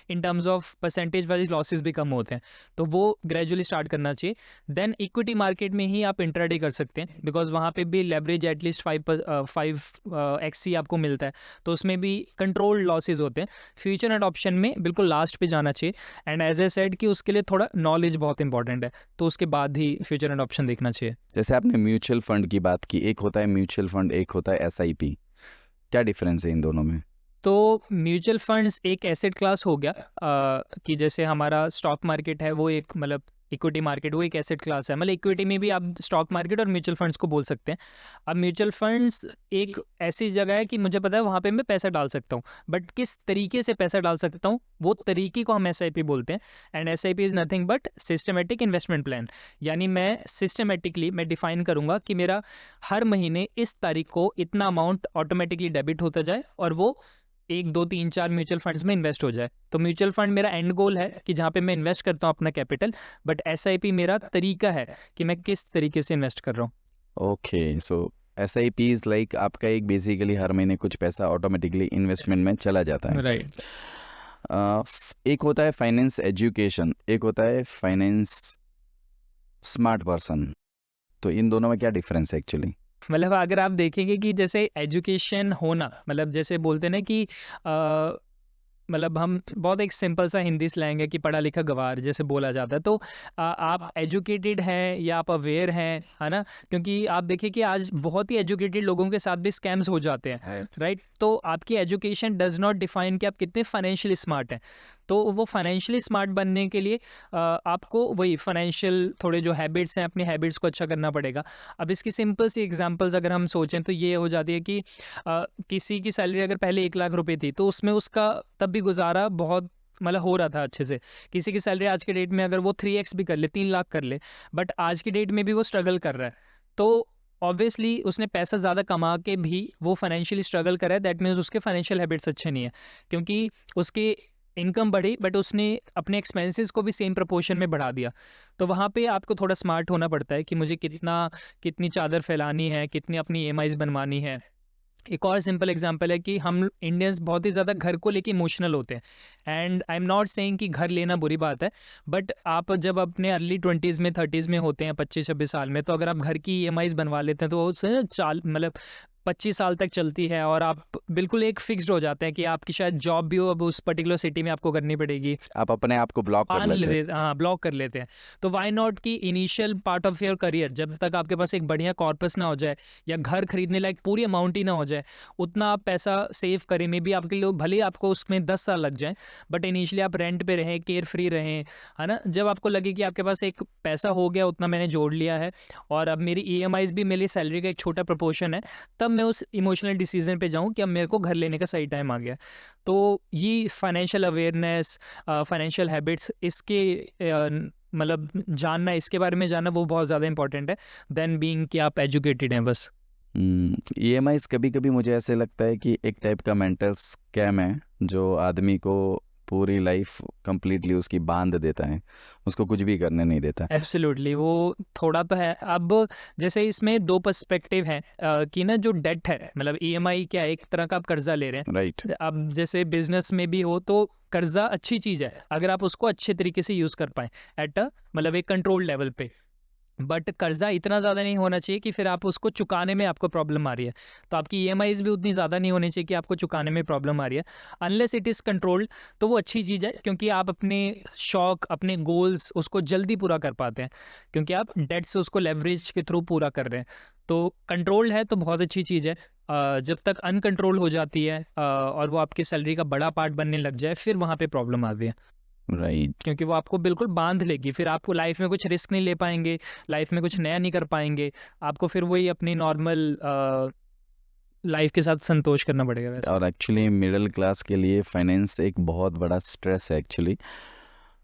in terms of percentage wise losses भी कम होते हैं, तो वो ग्रेजुअली स्टार्ट करना चाहिए। देन इक्विटी मार्केट में ही आप इंट्राडे कर सकते हैं बिकॉज वहाँ पे भी लेवरेज एटलीस्ट 5x ही आपको मिलता है, तो उसमें भी कंट्रोल्ड लॉसेज होते हैं। फ्यूचर एंड ऑप्शन में बिल्कुल लास्ट पे जाना चाहिए एंड एज ए सेड कि उसके लिए थोड़ा नॉलेज बहुत इंपॉर्टेंट है, तो उसके बाद ही फ्यूचर एंड ऑप्शन देखना चाहिए। जैसे आपने म्यूचुअल फंड की बात की, एक होता है म्यूचुअल फंड, एक होता है SIP, क्या डिफरेंस है इन दोनों में? तो म्यूचुअल फंड्स एक एसेट क्लास हो गया कि जैसे हमारा स्टॉक मार्केट है वो एक मतलब इक्विटी मार्केट वो एक एसेट क्लास है, मतलब इक्विटी में भी आप स्टॉक मार्केट और म्यूचुअल फंड्स को बोल सकते हैं। अब म्यूचुअल फंड्स एक ऐसी जगह है कि मुझे पता है वहाँ पे मैं पैसा डाल सकता हूँ, बट किस तरीके से पैसा डाल सकता हूँ वो तरीके को हम SIP बोलते हैं। And SIP is nothing but systematic investment plan, यानी मैं सिस्टमेटिकली मैं डिफाइन करूँगा कि मेरा हर महीने इस तारीख को इतना अमाउंट ऑटोमेटिकली डेबिट होता जाए और वो 1, 2, 3, 4 म्यूचुअल फंड्स में इन्वेस्ट हो जाए। तो म्यूचुअल फंड मेरा एंड गोल है कि जहाँ पे मैं इन्वेस्ट करता हूँ अपना कैपिटल, बट SIP मेरा तरीका है कि मैं किस तरीके से इन्वेस्ट कर रहा हूँ। Okay, so SIP is like आपका एक बेसिकली हर महीने कुछ पैसा ऑटोमेटिकली इन्वेस्टमेंट में चला जाता है। राइट। एक होता है फाइनेंस एजुकेशन, एक होता है फाइनेंस स्मार्ट पर्सन, तो इन दोनों में क्या डिफरेंस है एक्चुअली? मतलब अगर आप देखेंगे कि जैसे एजुकेशन होना, मतलब जैसे बोलते हैं ना कि मतलब हम बहुत एक सिंपल सा हिंदी स्लैंग है कि पढ़ा लिखा गवार जैसे बोला जाता है, तो आप एजुकेटेड हैं या आप अवेयर हैं, है ना, क्योंकि आप देखिए कि आज बहुत ही एजुकेटेड लोगों के साथ भी स्कैम्स हो जाते हैं, राइट। तो आपकी एजुकेशन डज नॉट डिफाइन कि आप कितने फाइनेंशियली स्मार्ट हैं। तो वो फाइनेंशियली स्मार्ट बनने के लिए आपको वही फाइनेंशियल थोड़े जो हैबिट्स हैं अपनी हैबिट्स को अच्छा करना पड़ेगा। अब इसकी सिंपल सी एग्जांपल्स अगर हम सोचें तो ये हो जाती है कि किसी की सैलरी अगर पहले 1 लाख रुपए थी तो उसमें उसका तब भी गुजारा बहुत मतलब हो रहा था अच्छे से। किसी की सैलरी आज के डेट में अगर वो 3x भी कर ले, 3 लाख कर ले, बट आज की डेट में भी वो स्ट्रगल कर रहा है, तो ऑब्वियसली उसने पैसा ज़्यादा कमा के भी वो फाइनेंशियली स्ट्रगल कर रहा है, दैट मीन्स उसके फाइनेंशियल हैबिट्स अच्छे नहीं है, क्योंकि उसके इनकम बढ़ी बट उसने अपने एक्सपेंसेस को भी सेम प्रपोर्शन में बढ़ा दिया। तो वहाँ पे आपको थोड़ा स्मार्ट होना पड़ता है कि मुझे कितनी चादर फैलानी है, कितनी अपनी EMIs बनवानी है। एक और सिंपल एग्जांपल है कि हम इंडियंस बहुत ही ज़्यादा घर को लेके इमोशनल होते हैं, and I am not saying कि घर लेना बुरी बात है, बट आप जब अपने अर्ली 20s में 30s में होते हैं 25-26 साल में, तो अगर आप घर की EMIs बनवा लेते हैं तो उससे मतलब 25 साल तक चलती है और आप बिल्कुल एक फिक्स्ड हो जाते हैं कि आपकी शायद जॉब भी हो अब उस पर्टिकुलर सिटी में आपको करनी पड़ेगी, आप अपने आप को ब्लॉक कर लेते हैं। हाँ, ब्लॉक कर लेते हैं। तो वाई नॉट कि initial part of your career जब तक आपके पास एक बढ़िया कॉर्पस ना हो जाए या घर खरीदने लायक पूरी अमाउंट ही ना हो जाए, उतना आप पैसा सेव करें, में भी आपके लिए भले ही आपको उसमें 10 साल लग जाए, बट इनिशियली आप रेंट पे रहें, केयर फ्री रहें, है ना। जब आपको लगे कि आपके पास एक पैसा हो गया, उतना मैंने जोड़ लिया है और अब मेरी EMIs भी मेरी सैलरी का एक छोटा प्रपोर्शन है, तब मैं उस इमोशनल डिसीजन पे जाऊं कि अब मेरे को घर लेने का सही टाइम आ गया। तो ये फाइनेंशियल अवेयरनेस, फाइनेंशियल हैबिट्स, इसके मतलब जानना, इसके बारे में जानना वो बहुत ज़्यादा इंपॉर्टेंट है देन बीइंग कि आप एजुकेटेड हैं बस। EMIs कभी कभी मुझे ऐसे लगता है कि एक टाइप का मेंटल स्कैम है जो आदमी को पूरी लाइफ कंप्लीटली उसकी बांध देता है, उसको कुछ भी करने नहीं देता। एब्सोल्युटली, वो थोड़ा तो है। अब जैसे इसमें दो पर्सपेक्टिव हैं कि ना, जो डेट है, मतलब ईएमआई क्या है, एक तरह का आप कर्जा ले रहे हैं। राइट। अब जैसे बिजनेस में भी हो तो कर्जा अच्छी चीज़ है अगर आप उसको अच्छे तरीके से यूज़ कर पाएँ एट अ मतलब एक कंट्रोल लेवल पे। बट कर्जा इतना ज़्यादा नहीं होना चाहिए कि फिर आप उसको चुकाने में आपको प्रॉब्लम आ रही है। तो आपकी ईएमआईज़ भी उतनी ज़्यादा नहीं होनी चाहिए कि आपको चुकाने में प्रॉब्लम आ रही है। अनलेस इट इज़ कंट्रोल्ड, तो वो अच्छी चीज़ है, क्योंकि आप अपने शौक, अपने गोल्स उसको जल्दी पूरा कर पाते हैं, क्योंकि आप डेट से उसको लेवरेज के थ्रू पूरा कर रहे हैं। तो कंट्रोल्ड है तो बहुत अच्छी चीज़ है। जब तक अनकंट्रोल हो जाती है और वो आपकी सैलरी का बड़ा पार्ट बनने लग जाए, फिर वहाँ पे प्रॉब्लम आती है। राइट। क्योंकि वो आपको बिल्कुल बांध लेगी, फिर आपको लाइफ में कुछ रिस्क नहीं ले पाएंगे, लाइफ में कुछ नया नहीं कर पाएंगे, आपको फिर वही अपनी नॉर्मल लाइफ के साथ संतोष करना पड़ेगा वैसे। और एक्चुअली मिडिल क्लास के लिए फाइनेंस एक बहुत बड़ा स्ट्रेस है एक्चुअली,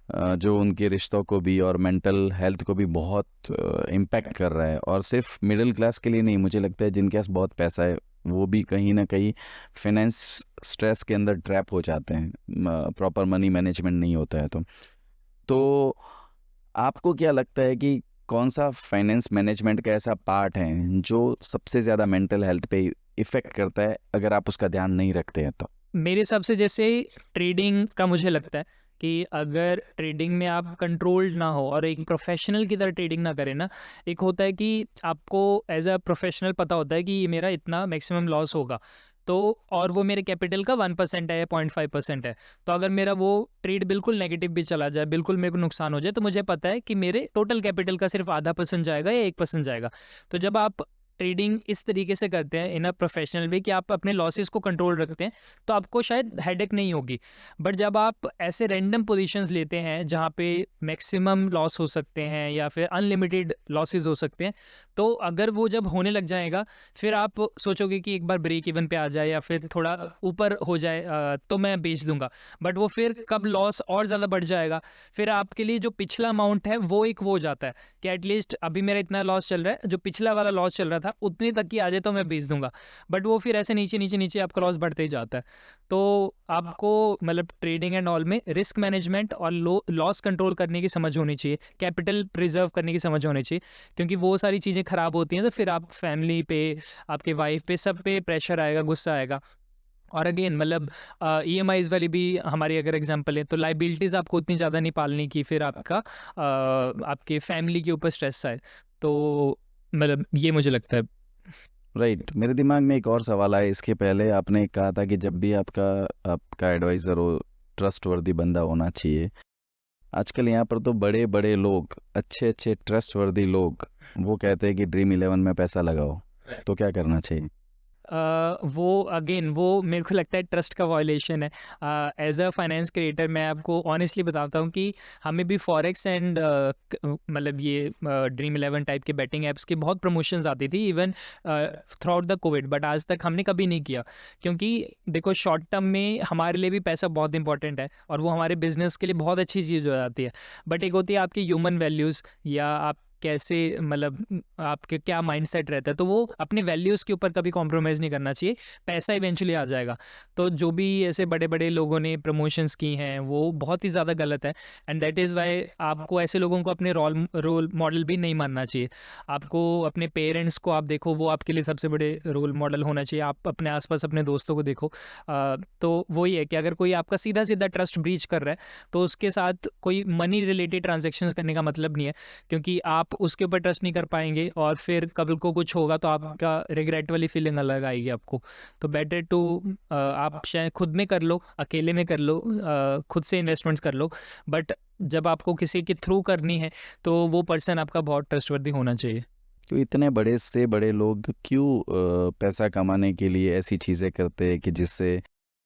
जो उनके रिश्तों को भी और मेंटल हेल्थ को भी बहुत इम्पैक्ट कर रहा है। और सिर्फ मिडिल क्लास के लिए नहीं, मुझे लगता है जिनके पास बहुत पैसा है वो भी कहीं ना कहीं फाइनेंस स्ट्रेस के अंदर ट्रैप हो जाते हैं, प्रॉपर मनी मैनेजमेंट नहीं होता है। तो आपको क्या लगता है कि कौन सा फाइनेंस मैनेजमेंट का ऐसा पार्ट है जो सबसे ज़्यादा मेंटल हेल्थ पे इफ़ेक्ट करता है अगर आप उसका ध्यान नहीं रखते हैं तो? मेरे हिसाब से जैसे ट्रेडिंग का मुझे लगता है कि अगर ट्रेडिंग में आप कंट्रोल्ड ना हो और एक प्रोफेशनल की तरह ट्रेडिंग ना करें ना, एक होता है कि आपको एज अ प्रोफेशनल पता होता है कि ये मेरा इतना मैक्सिमम लॉस होगा, तो और वो मेरे कैपिटल का 1% है या 0.5% है। तो अगर मेरा वो ट्रेड बिल्कुल नेगेटिव भी चला जाए, बिल्कुल मेरे को नुकसान हो जाए, तो मुझे पता है कि मेरे टोटल कैपिटल का सिर्फ आधा % जाएगा या 1% जाएगा। तो जब आप ट्रेडिंग इस तरीके से करते हैं इन अ प्रोफेशनल वे कि आप अपने लॉसेस को कंट्रोल रखते हैं, तो आपको शायद हेडेक नहीं होगी। बट जब आप ऐसे रैंडम पोजीशंस लेते हैं जहाँ पे मैक्सिमम लॉस हो सकते हैं या फिर अनलिमिटेड लॉसेस हो सकते हैं, तो अगर वो जब होने लग जाएगा, फिर आप सोचोगे कि एक बार ब्रेक इवन पे आ जाए या फिर थोड़ा ऊपर हो जाए तो मैं बेच दूंगा। बट वो फिर कब लॉस और ज़्यादा बढ़ जाएगा, फिर आपके लिए जो पिछला अमाउंट है वो एक वो हो जाता है कि एटलीस्ट अभी मेरा इतना लॉस चल रहा है, जो पिछला वाला लॉस चल रहा था उतनी तक की आ जाए तो मैं बेच दूंगा। बट वो फिर ऐसे नीचे नीचे नीचे आपका लॉस बढ़ते ही जाता है। तो आपको मतलब ट्रेडिंग एंड ऑल में रिस्क मैनेजमेंट और लॉस कंट्रोल करने की समझ होनी चाहिए, कैपिटल प्रिजर्व करने की समझ होनी चाहिए, क्योंकि वो सारी चीज़ें खराब होती हैं तो फिर आप फैमिली पे, आपके वाइफ पे, सब पे प्रेशर आएगा, गुस्सा आएगा। और अगेन मतलब ईएमआईज वाली भी हमारी अगर एग्जांपल है, तो लाइबिलिटीज़ आपको उतनी ज़्यादा नहीं पालनी कि फिर आपका आपके फैमिली के ऊपर स्ट्रेस आए। तो मतलब ये मुझे लगता है। राइट। मेरे दिमाग में एक और सवाल आया इसके पहले। आपने कहा था कि जब भी आपका एडवाइज़र हो, ट्रस्टवर्दी बंदा होना चाहिए। आजकल यहाँ पर तो बड़े बड़े लोग, अच्छे अच्छे ट्रस्टवर्दी लोग, वो कहते हैं कि ड्रीम 11 में पैसा लगाओ, तो क्या करना चाहिए? वो अगेन वो मेरे को लगता है ट्रस्ट का वायलेशन है। एज अ फाइनेंस क्रिएटर मैं आपको ऑनेस्टली बताता हूँ कि हमें भी फॉरेक्स एंड मतलब ये ड्रीम 11 टाइप के बैटिंग ऐप्स की बहुत प्रमोशंस आती थी even through out the Covid, but आज तक हमने कभी नहीं किया, क्योंकि देखो शॉर्ट टर्म में हमारे लिए भी पैसा बहुत इंपॉर्टेंट है और वो हमारे बिजनेस के लिए बहुत अच्छी चीज़ हो जाती है। बट एक होती है आपकी ह्यूमन वैल्यूज़, या आप कैसे मतलब आपके क्या माइंडसेट रहता है, तो वो अपने वैल्यूज़ के ऊपर कभी कॉम्प्रोमाइज़ नहीं करना चाहिए। पैसा इवेंचुअली आ जाएगा। तो जो भी ऐसे बड़े बड़े लोगों ने प्रमोशंस की हैं वो बहुत ही ज़्यादा गलत है, एंड दैट इज़ वाई आपको ऐसे लोगों को अपने रोल मॉडल भी नहीं मानना चाहिए। आपको अपने पेरेंट्स को आप देखो, वो आपके लिए सबसे बड़े रोल मॉडल होना चाहिए। आप अपने आसपास अपने दोस्तों को देखो। तो वही है कि अगर कोई आपका सीधा सीधा ट्रस्ट ब्रीच कर रहा है तो उसके साथ कोई मनी रिलेटेड ट्रांजेक्शन्स करने का मतलब नहीं है, क्योंकि आप उसके ऊपर ट्रस्ट नहीं कर पाएंगे और फिर कल को कुछ होगा तो आपका रिग्रेट वाली फीलिंग अलग आएगी आपको। तो बेटर टू आप शायद खुद में कर लो, अकेले में कर लो, खुद से इन्वेस्टमेंट्स कर लो, बट जब आपको किसी के थ्रू करनी है तो वो पर्सन आपका बहुत ट्रस्टवर्दी होना चाहिए। तो इतने बड़े से बड़े लोग क्यों पैसा कमाने के लिए ऐसी चीज़ें करते हैं कि जिससे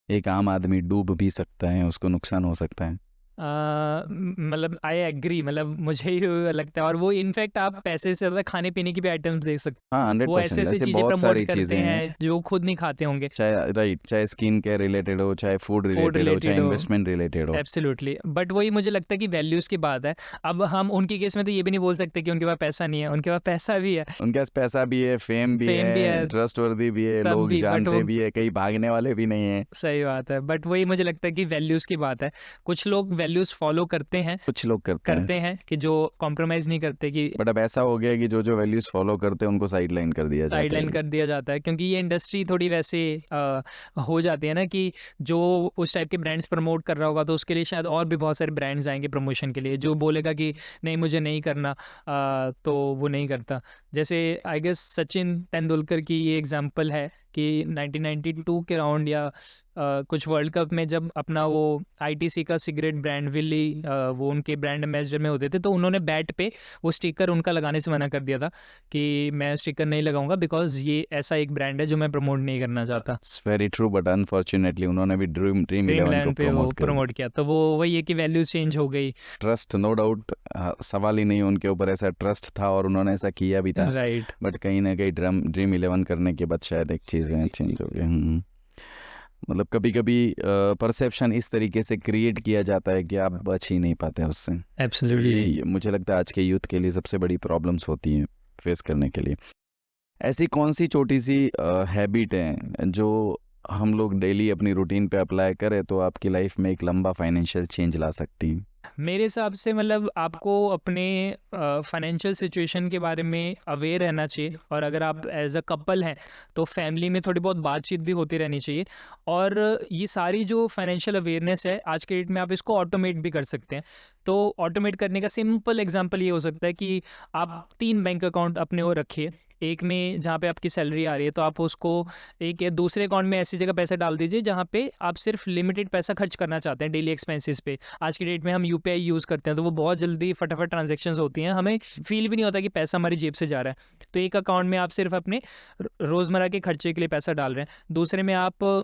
एक आम आदमी डूब भी सकता है, उसको नुकसान हो सकता है? मतलब आई एग्री, मतलब मुझे ही लगता है। और वो इनफैक्ट आप पैसे से ज़्यादा खाने पीने की भी आइटम्स देख सकते हाँ हैं, वो ऐसे 100% ऐसी ऐसी चीज़ें बहुत प्रमोट सारी करते चीज़ें हैं, हैं जो खुद नहीं खाते होंगे, चाहे राइट, चाहे स्किन केयर रिलेटेड हो, चाहे फूड फूड रिलेटेड हो, चाहे रिलेटेड हो। इन्वेस्टमेंट रिलेटेड हो। एब्सोल्युटली, बट वही मुझे लगता है कि वैल्यूज़ की बात है। अब हम उनके केस में तो ये भी नहीं बोल सकते कि उनके पास पैसा नहीं है, उनके पास पैसा भी है, उनके पास पैसा भी है, फेम भी फेम भी है, है, ट्रस्टवर्दी भी है, सब लोग भी, बट वो जानते भी है, कहीं भागने वाले भी नहीं है। सही बात है, बट वही मुझे लगता है कि वैल्यूज़ की बात है। कुछ लोग वैल्यूज़ फॉलो कुछ लोग करते हैं, कि जो कॉम्प्रोमाइज़ नहीं करते, कि बट अब ऐसा हो गया कि जो जो वैल्यूज फॉलो करते हैं उनको साइडलाइन कर दिया जाता साइडलाइन है। कर दिया जाता है, क्योंकि ये इंडस्ट्री थोड़ी वैसे हो जाती है ना कि जो उस टाइप के ब्रांड्स प्रमोट कर रहा होगा तो उसके लिए शायद और भी बहुत सारे ब्रांड्स आएंगे प्रमोशन के लिए, जो बोलेगा कि नहीं मुझे नहीं करना, तो वो नहीं करता। जैसे आई गेस सचिन तेंदुलकर की ये एग्जांपल है कि 1992 के राउंड या कुछ वर्ल्ड कप में जब अपना वो आईटीसी का सिगरेट ब्रांड विली, वो उनके ब्रांड एम्बेसडर में होते थे, तो उन्होंने बैट पे वो स्टिकर उनका लगाने से मना कर दिया था कि मैं स्टिकर नहीं लगाऊंगा बिकॉज ये ऐसा एक ब्रांड है जो मैं प्रमोट नहीं करना चाहता। It's very true, but unfortunately उन्होंने भी ड्रीम ड्रीम ड्रीम 11 को इलेवन पे वो प्रमोट कर दिया। प्रमोट किया, तो वो वही है कि वैल्यूज चेंज हो गई। ट्रस्ट नो डाउट, सवाल ही नहीं, उनके ऊपर ऐसा ट्रस्ट था और उन्होंने ऐसा किया भी था, राइट, बट कहीं ना कहीं ड्रीम 11 करने के बाद शायद एक चीज़ें चेंज हो गई। मतलब कभी कभी परसेप्शन इस तरीके से क्रिएट किया जाता है कि आप बच ही नहीं पाते उससे। एब्सोल्युटली। ये मुझे लगता है आज के यूथ के लिए सबसे बड़ी प्रॉब्लम्स होती हैं फेस करने के लिए। ऐसी कौन सी छोटी सी हैबिट है जो हम लोग डेली अपनी रूटीन पे अप्लाई करें तो आपकी लाइफ में एक लंबा फाइनेंशियल चेंज ला सकती हैं? मेरे हिसाब से मतलब आपको अपने फाइनेंशियल सिचुएशन के बारे में अवेयर रहना चाहिए, और अगर आप एज अ कपल हैं तो फैमिली में थोड़ी बहुत बातचीत भी होती रहनी चाहिए। और ये सारी जो फाइनेंशियल अवेयरनेस है आज के डेट में आप इसको ऑटोमेट भी कर सकते हैं। तो ऑटोमेट करने का सिंपल एग्जांपल ये हो सकता है कि आप 3 बैंक अकाउंट अपने वो रखिए। एक में जहाँ पे आपकी सैलरी आ रही है तो आप उसको एक या दूसरे अकाउंट में ऐसी जगह पैसा डाल दीजिए जहाँ पे आप सिर्फ लिमिटेड पैसा खर्च करना चाहते हैं डेली एक्सपेंसेस पे। आज की डेट में हम यूपीआई यूज़ करते हैं तो वो बहुत जल्दी फटाफट ट्रांजेक्शन्स होती हैं, हमें फील भी नहीं होता कि पैसा हमारी जेब से जा रहा है। तो एक अकाउंट में आप सिर्फ अपने रोज़मर्रा के खर्चे के लिए पैसा डाल रहे हैं, दूसरे में आप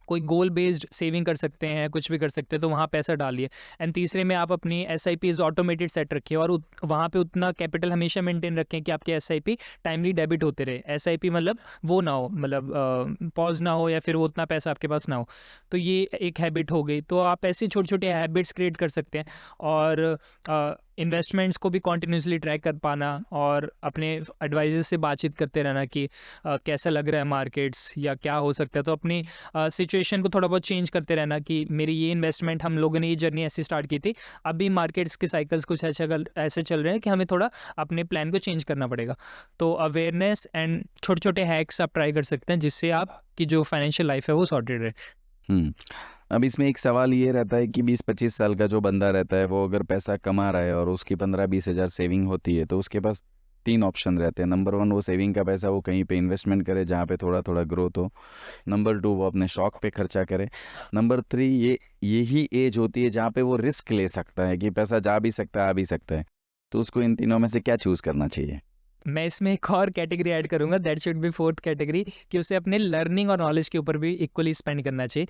कोई गोल बेस्ड सेविंग कर सकते हैं, कुछ भी कर सकते हैं तो वहाँ पैसा डालिए। एंड तीसरे में आप अपनी SIPs ऑटोमेटेड सेट रखिए और वहाँ पे उतना कैपिटल हमेशा मेंटेन रखें कि आपके SIP टाइमली डेबिट होते रहे। SIP मतलब वो ना हो, मतलब पॉज ना हो या फिर वो उतना पैसा आपके पास ना हो। तो ये एक हैबिट हो गई। तो आप ऐसी छोटी छोटी हैबिट्स क्रिएट कर सकते हैं, और इन्वेस्टमेंट्स को भी कॉन्टिन्यूसली ट्रैक कर पाना और अपने एडवाइजर से बातचीत करते रहना कि कैसा लग रहा है मार्केट्स या क्या हो सकता है। तो अपनी सिचुएशन को थोड़ा बहुत चेंज करते रहना कि मेरी ये इन्वेस्टमेंट, हम लोगों ने ये जर्नी ऐसी स्टार्ट की थी, अभी मार्केट्स के साइकिल्स कुछ ऐसे चल रहे हैं कि हमें थोड़ा अपने प्लान को चेंज करना पड़ेगा। तो अवेयरनेस एंड छोटे छोटे हैक्स आप ट्राई कर सकते हैं जिससे आपकी जो फाइनेंशियल लाइफ है वो सॉर्टेड रहे। अब इसमें एक सवाल ये रहता है कि 20-25 साल का जो बंदा रहता है वो अगर पैसा कमा रहा है और उसकी 15-20 हज़ार सेविंग होती है तो उसके पास 3 ऑप्शन रहते हैं। नंबर 1, वो सेविंग का पैसा वो कहीं पे इन्वेस्टमेंट करे जहाँ पे थोड़ा थोड़ा ग्रोथ हो। नंबर 2, वो अपने शौक पे खर्चा करे। नंबर 3, यही एज होती है जहाँ पे वो रिस्क ले सकता है कि पैसा जा भी सकता है, आ भी सकता है। तो उसको इन तीनों में से क्या चूज़ करना चाहिए? मैं इसमें एक और कैटेगरी ऐड करूंगा, that should be 4th category, कि उसे अपने लर्निंग और नॉलेज के ऊपर भी इक्वली स्पेंड करना चाहिए।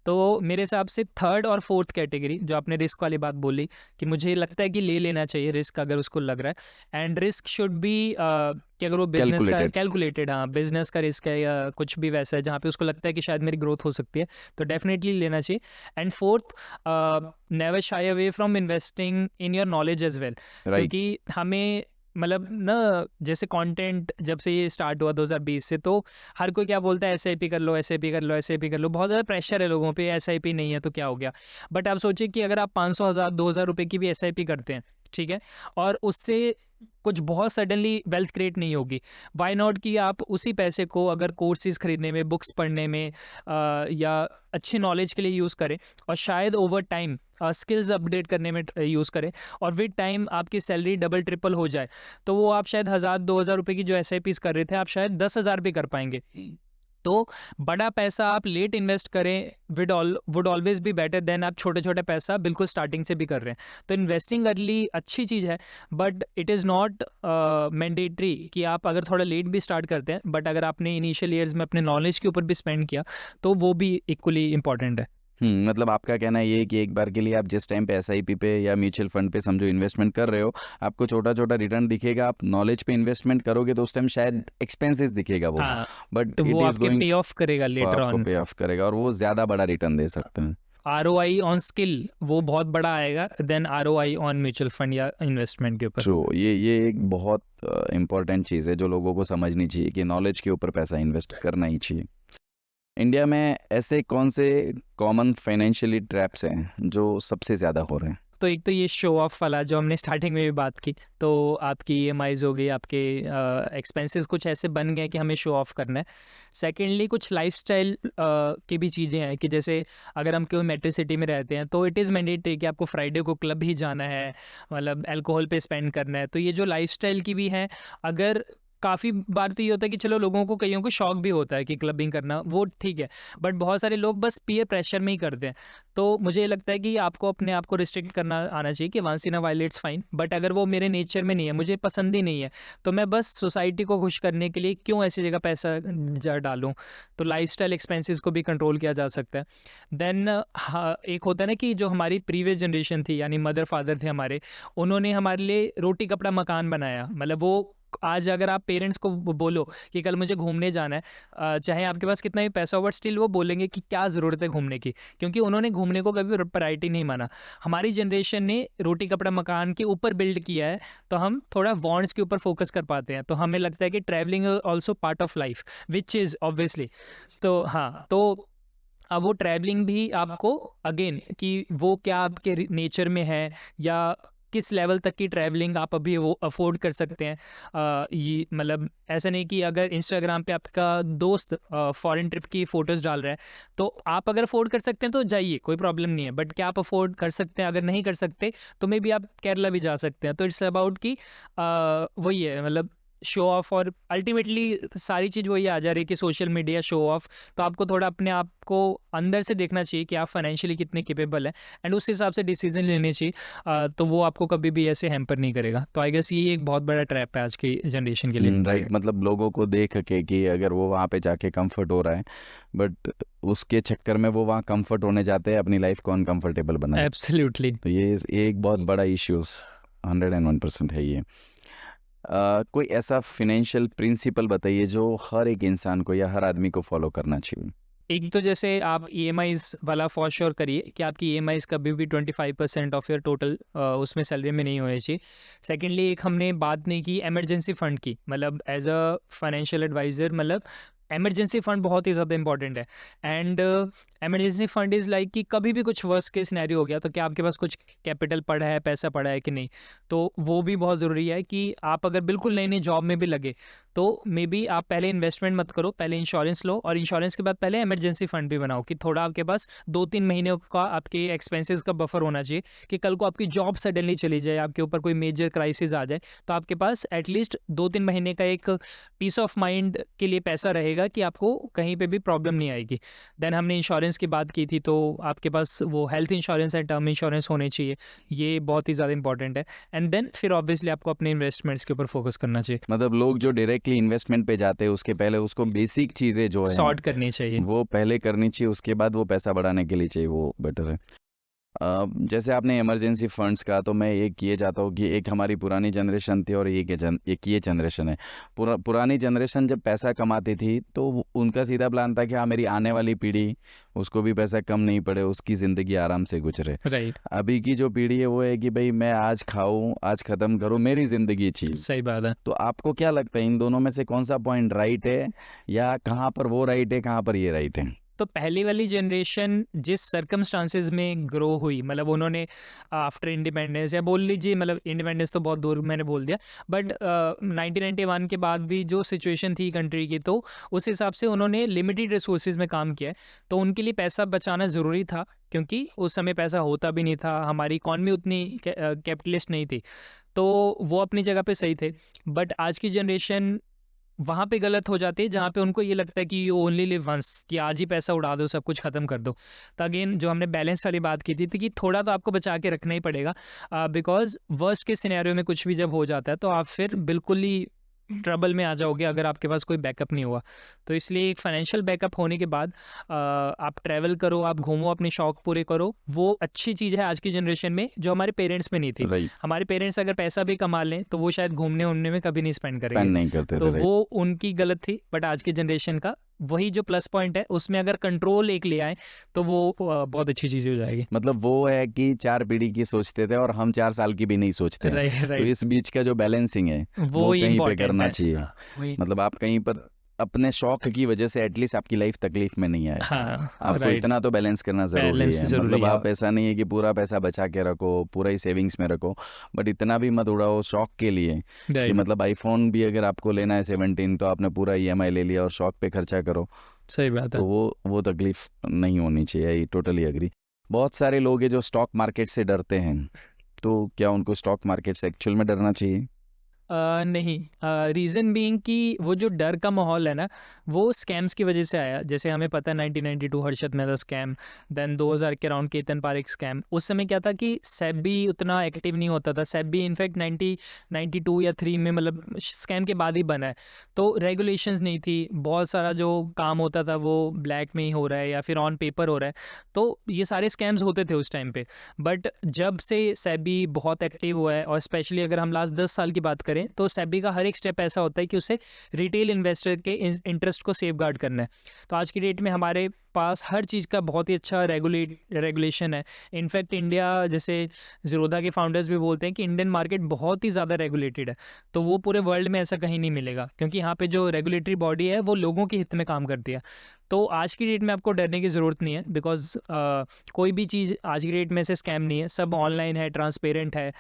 तो मेरे हिसाब से 3rd और 4th कैटेगरी, जो आपने रिस्क वाली बात बोली कि मुझे लगता है कि ले लेना चाहिए रिस्क अगर उसको लग रहा है, एंड रिस्क शुड बी कि अगर वो बिजनेस का कैलकुलेटेड, हाँ बिजनेस का रिस्क है या कुछ भी वैसा है जहाँ पे उसको लगता है कि शायद मेरी ग्रोथ हो सकती है, तो डेफिनेटली लेना चाहिए। And 4th, never shy away from investing in your knowledge as well, क्योंकि हमें मतलब ना, जैसे कंटेंट जब से ये स्टार्ट हुआ 2020 से, तो हर कोई क्या बोलता है SIP कर लो, SIP कर लो, SIP कर लो, बहुत ज़्यादा प्रेशर है लोगों पे, SIP नहीं है तो क्या हो गया। बट आप सोचिए कि अगर आप 500, 1000, 2000 रुपये की भी SIP करते हैं, ठीक है, और उससे कुछ बहुत सडनली वेल्थ क्रिएट नहीं होगी, वाई नॉट कि आप उसी पैसे को अगर कोर्सेज खरीदने में, बुक्स पढ़ने में या अच्छी नॉलेज के लिए यूज़ करें, और शायद ओवर टाइम स्किल्स अपडेट करने में यूज़ करें, और विद टाइम आपकी सैलरी डबल ट्रिपल हो जाए, तो वो आप शायद 1000-2000 रुपये की जो SIPs कर रहे थे आप शायद 10,000 भी कर पाएंगे। तो बड़ा पैसा आप लेट इन्वेस्ट करें would always be better than आप छोटे छोटे पैसा बिल्कुल स्टार्टिंग से भी कर रहे हैं। तो इन्वेस्टिंग अर्ली अच्छी चीज़ है, but it is not mandatory कि आप अगर थोड़ा लेट भी स्टार्ट करते हैं, बट अगर आपने इनिशियल ईयर्स में अपने नॉलेज के ऊपर भी स्पेंड किया तो वो भी इक्वली इंपॉर्टेंट है। मतलब आपका कहना ये है कि एक बार के लिए आप जिस टाइम पे एसआईपी पे या म्यूचुअल फंड पे समझो इन्वेस्टमेंट कर रहे हो, आपको छोटा छोटा रिटर्न दिखेगा, आप नॉलेज पे इन्वेस्टमेंट करोगे तो उस टाइम शायद एक्सपेंसेस दिखेगा वो, हाँ, बट तो इट वो इज़ आपके गोइंग, पे ऑफ करेगा वो लेटर आपको ऑन। पे ऑफ करेगा और वो ज़्यादा बड़ा रिटर्न दे सकते हैं। ROI ऑन स्किल वो बहुत बड़ा आएगा then ROI on mutual fund या इन्वेस्टमेंट के ऊपर। ट्रू, ये एक बहुत इम्पोर्टेंट चीज़ है जो लोगों को समझनी चाहिए कि नॉलेज के ऊपर पैसा इन्वेस्ट करना ही चाहिए। इंडिया में ऐसे कौन से कॉमन फाइनेंशियली ट्रैप्स हैं जो सबसे ज़्यादा हो रहे हैं? तो एक तो ये शो ऑफ वाला जो हमने स्टार्टिंग में भी बात की, तो आपकी EMIs हो गई, आपके एक्सपेंसेस कुछ ऐसे बन गए कि हमें शो ऑफ करना है। सेकेंडली कुछ लाइफस्टाइल की भी चीज़ें हैं कि जैसे अगर हम कोई मेट्रो सिटी में रहते हैं तो इट इज़ मैंडेटरी कि आपको फ्राइडे को क्लब ही जाना है, मतलब अल्कोहल पे स्पेंड करना है। तो ये जो लाइफस्टाइल की भी है, अगर काफ़ी बार तो ये होता है कि चलो लोगों को, कईयों को शौक भी होता है कि क्लबिंग करना, वो ठीक है, बट बहुत सारे लोग बस पीयर प्रेशर में ही करते हैं। तो मुझे ये लगता है कि आपको अपने आप को रिस्ट्रिक्ट करना आना चाहिए कि once in a while it's fine, but अगर वो मेरे नेचर में नहीं है, मुझे पसंद ही नहीं है, तो मैं बस सोसाइटी को खुश करने के लिए क्यों ऐसी जगह पैसा डालूं। तो लाइफस्टाइल एक्सपेंसेस को भी कंट्रोल किया जा सकता है। देन एक होता है ना कि जो हमारी प्रीवियस जनरेशन थी, यानी मदर फादर थे हमारे, उन्होंने हमारे लिए रोटी कपड़ा मकान बनाया। मतलब वो आज अगर आप पेरेंट्स को बोलो कि कल मुझे घूमने जाना है, चाहे आपके पास कितना भी पैसा हो, बट स्टिल वो बोलेंगे कि क्या ज़रूरत है घूमने की, क्योंकि उन्होंने घूमने को कभी प्रायोरिटी नहीं माना। हमारी जनरेशन ने रोटी कपड़ा मकान के ऊपर बिल्ड किया है, तो हम थोड़ा वांट्स के ऊपर फोकस कर पाते हैं। तो हमें लगता है कि travelling also part of life, which is obviously. तो हाँ, तो अब वो ट्रैवलिंग भी आपको अगेन कि वो क्या आपके नेचर में है, या किस लेवल तक की ट्रैवलिंग आप अभी वो अफोर्ड कर सकते हैं। ये मतलब ऐसा नहीं कि अगर इंस्टाग्राम पे आपका दोस्त फॉरेन ट्रिप की फ़ोटोज़ डाल रहा है, तो आप अगर अफोर्ड कर सकते हैं तो जाइए, कोई प्रॉब्लम नहीं है, बट क्या आप अफोर्ड कर सकते हैं? अगर नहीं कर सकते तो मे बी आप केरला भी जा सकते हैं। तो इट्स अबाउट कि वही है, मतलब शो ऑफ, और अल्टीमेटली सारी चीज़ वही आ जा रही है कि सोशल मीडिया शो ऑफ। तो आपको थोड़ा अपने आप को अंदर से देखना चाहिए कि आप फाइनेंशियली कितने केपेबल हैं, एंड उस हिसाब से डिसीजन लेने चाहिए। तो वो आपको कभी भी ऐसे हैम्पर नहीं करेगा। तो आई गेस ये एक बहुत बड़ा ट्रैप है आज की जनरेशन के लिए। राइट, मतलब लोगों को देख के कि अगर वो वहाँ पे जाके कंफर्ट हो रहा है, बट उसके चक्कर में वो वहाँ कंफर्ट होने जाते हैं, अपनी लाइफ को अनकंफर्टेबल बना। एब्सोल्युटली। तो ये एक बहुत बड़ा इश्यूज 101% है ये। कोई ऐसा फाइनेंशियल प्रिंसिपल बताइए जो हर एक इंसान को या हर आदमी को फॉलो करना चाहिए। एक तो जैसे आप EMIs वाला फॉर श्योर करिए कि आपकी EMIs कभी भी 25% ऑफ योर टोटल उसमें सैलरी में नहीं होनी चाहिए। सेकेंडली, एक हमने बात नहीं की इमरजेंसी फ़ंड की, मतलब एज अ फाइनेंशियल एडवाइज़र, मतलब इमरजेंसी फ़ंड बहुत ही ज़्यादा इंपॉर्टेंट है। And emergency fund is like कि कभी भी कुछ वर्स्ट केस सिनेरियो हो गया, तो क्या आपके पास कुछ कैपिटल पड़ा है, पैसा पड़ा है कि नहीं। तो वो भी बहुत ज़रूरी है कि आप अगर बिल्कुल नई नई जॉब में भी लगे, तो मे बी आप पहले इन्वेस्टमेंट मत करो, पहले इंश्योरेंस लो, और इंश्योरेंस के बाद पहले इमरजेंसी फ़ंड भी बनाओ कि थोड़ा आपके पास 2-3 महीने का आपके एक्सपेंसेस का बफर होना चाहिए कि कल को आपकी जॉब सडनली चली जाए, आपके ऊपर कोई मेजर क्राइसिस आ जाए, तो आपके पास एटलीस्ट 2-3 महीने का एक पीस ऑफ माइंड के लिए पैसा रहेगा कि आपको कहीं पे भी प्रॉब्लम नहीं आएगी। देन हमने इंश्योरेंस की बात की थी, तो आपके पास वो health insurance and term insurance होने चाहिए, ये बहुत ही ज़्यादा इंपॉर्टेंट है। एंड देन फिर ऑब्वियसली आपको अपने इन्वेस्टमेंट्स के ऊपर फोकस करना चाहिए, मतलब लोग जो डायरेक्टली इन्वेस्टमेंट पे जाते हैं उसके पहले उसको बेसिक चीज़ें जो है सॉर्ट करनी चाहिए। वो पहले करनी चाहिए, उसके बाद वो पैसा बढ़ाने के लिए चाहिए, वो बेटर है। जैसे आपने इमरजेंसी फंड्स का, तो मैं एक ये चाहता हूँ कि एक हमारी पुरानी जनरेशन थी और एक ये जनरेशन है। पुरानी जनरेशन जब पैसा कमाती थी तो उनका सीधा प्लान था कि हाँ मेरी आने वाली पीढ़ी उसको भी पैसा कम नहीं पड़े, उसकी ज़िंदगी आराम से गुजरे। राइट, अभी की जो पीढ़ी है वो है कि भाई मैं आज खाऊं, आज ख़त्म करूं, मेरी ज़िंदगी चीज़। सही बात है। तो आपको क्या लगता है इन दोनों में से कौन सा पॉइंट राइट है, या कहाँ पर वो राइट है, कहाँ पर ये राइट है? तो पहली वाली जनरेशन जिस सर्कमस्टांसेस में ग्रो हुई, मतलब उन्होंने आफ्टर इंडिपेंडेंस, या बोल लीजिए, मतलब इंडिपेंडेंस तो बहुत दूर मैंने बोल दिया, बट 1991 के बाद भी जो सिचुएशन थी कंट्री की, तो उस हिसाब से उन्होंने लिमिटेड रिसोर्सेज में काम किया है। तो उनके लिए पैसा बचाना ज़रूरी था, क्योंकि उस समय पैसा होता भी नहीं था, हमारी इकॉनमी उतनी कैपिटलिस्ट नहीं थी, तो वो अपनी जगह पे सही थे। बट आज की जनरेशन वहाँ पे गलत हो जाती है जहाँ पे उनको ये लगता है कि यू ओनली लिव वंस, कि आज ही पैसा उड़ा दो, सब कुछ ख़त्म कर दो। तो अगेन जो हमने बैलेंस वाली बात की थी कि थोड़ा तो आपको बचा के रखना ही पड़ेगा, बिकॉज वर्स्ट के सिनेरियो में कुछ भी जब हो जाता है तो आप फिर बिल्कुल ही ट्रबल में आ जाओगे अगर आपके पास कोई बैकअप नहीं हुआ। तो इसलिए एक फाइनेंशियल बैकअप होने के बाद आप ट्रैवल करो, आप घूमो, अपने शौक पूरे करो, वो अच्छी चीज़ है आज की जनरेशन में जो हमारे पेरेंट्स में नहीं थी। राइट, हमारे पेरेंट्स अगर पैसा भी कमा लें तो वो शायद घूमने उमने में कभी नहीं स्पेंड स्पेंड करेंगे, नहीं करते तो थे। वो उनकी गलत थी। बट आज की जनरेशन का वही जो प्लस पॉइंट है, उसमें अगर कंट्रोल एक ले आए तो वो बहुत अच्छी चीज़ हो जाएगी। मतलब वो है कि 4 पीढ़ी की सोचते थे और हम 4 साल की भी नहीं सोचते हैं। राइट तो राइट, इस बीच का जो बैलेंसिंग है वो वो ही कहीं पे इम्पोर्टेंट करना है। चाहिए। वही, मतलब आप कहीं पर अपने शौक की वजह से एटलीस्ट आपकी लाइफ तकलीफ में नहीं आए। हाँ आपको राइट, इतना तो बैलेंस करना ज़रूरी बैलेंस है। जरूरी मतलब है। आप ऐसा नहीं है कि पूरा पैसा बचा के रखो, पूरा ही सेविंग्स में रखो, बट इतना भी मत उड़ाओ शौक के लिए कि राइट, मतलब आईफोन भी अगर आपको लेना है 17 तो आपने पूरा ईएमआई ले लिया और शौक पे खर्चा करो, सही बात है। तो वो तकलीफ नहीं होनी चाहिए। I totally agree. बहुत सारे लोग हैं जो स्टॉक मार्केट से डरते हैं, तो क्या उनको स्टॉक मार्केट से एक्चुअल में डरना चाहिए? नहीं, रीज़न बीइंग कि वो जो डर का माहौल है ना, वो स्कैम्स की वजह से आया। जैसे हमें पता है 1992 हर्षद मेहता स्कैम, देन 2000 के अराउंड केतन पारेख स्कैम। उस समय क्या था कि सेबी उतना एक्टिव नहीं होता था। सेबी इनफैक्ट 1992 या 3 में मतलब स्कैम के बाद ही बना है, तो रेगुलेशंस नहीं थी। बहुत सारा जो काम होता था वो ब्लैक में ही हो रहा है या फिर ऑन पेपर हो रहा है, तो ये सारे स्कैम्स होते थे उस टाइम पे। बट जब से सेबी बहुत एक्टिव हुआ है, और स्पेशली अगर हम लास्ट 10 साल की बात करें, तो सेबी का हर एक स्टेप ऐसा होता है कि उसे रिटेल इन्वेस्टर के इंटरेस्ट को सेफगार्ड करना है। तो आज की डेट में हमारे पास हर चीज़ का बहुत ही अच्छा रेगुलेशन है। इनफैक्ट इंडिया, जैसे ज़ीरोधा के फाउंडर्स भी बोलते हैं कि इंडियन मार्केट बहुत ही ज़्यादा रेगुलेटेड है। तो वो पूरे वर्ल्ड में ऐसा कहीं नहीं मिलेगा, क्योंकि यहाँ पे जो रेगुलेटरी बॉडी है वो लोगों के हित में काम करती है। तो आज की डेट में आपको डरने की ज़रूरत नहीं है, बिकॉज कोई भी चीज़ आज की डेट में से स्कैम नहीं है। सब ऑनलाइन है, ट्रांसपेरेंट है,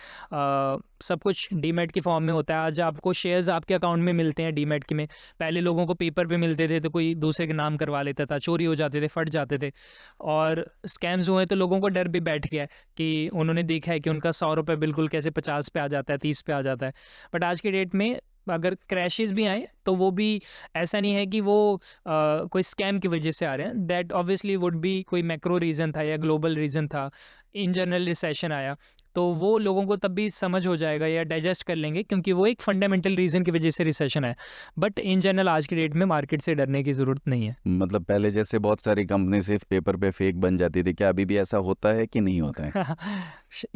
सब कुछ डीमैट की फॉर्म में होता है। आज आपको शेयर्स आपके अकाउंट में मिलते हैं डीमैट के में। पहले लोगों को पेपर पे मिलते थे तो कोई दूसरे के नाम करवा लेता था, चोरी हो जाते थे, फट जाते थे। और स्कैम्स हुए तो लोगों को डर भी बैठ गया है कि उन्होंने देखा है कि उनका 100 रुपये बिल्कुल कैसे 50 पे आ जाता है, 30 पे आ जाता है। बट आज की डेट में अगर क्रैशेस भी आए तो वो भी ऐसा नहीं है कि वो कोई स्कैम की वजह से आ रहे हैं। दैट ऑब्वियसली वुड बी कोई मैक्रो रीज़न था या ग्लोबल रीज़न था, इन जनरल रिसेशन आया, तो वो लोगों को तब भी समझ हो जाएगा या डाइजेस्ट कर लेंगे, क्योंकि वो एक फंडामेंटल रीज़न की वजह से रिसेशन है। बट इन जनरल आज की डेट में मार्केट से डरने की ज़रूरत नहीं है। मतलब पहले जैसे बहुत सारी कंपनी सिर्फ पेपर पे फेक बन जाती थी, क्या अभी भी ऐसा होता है कि नहीं होता है?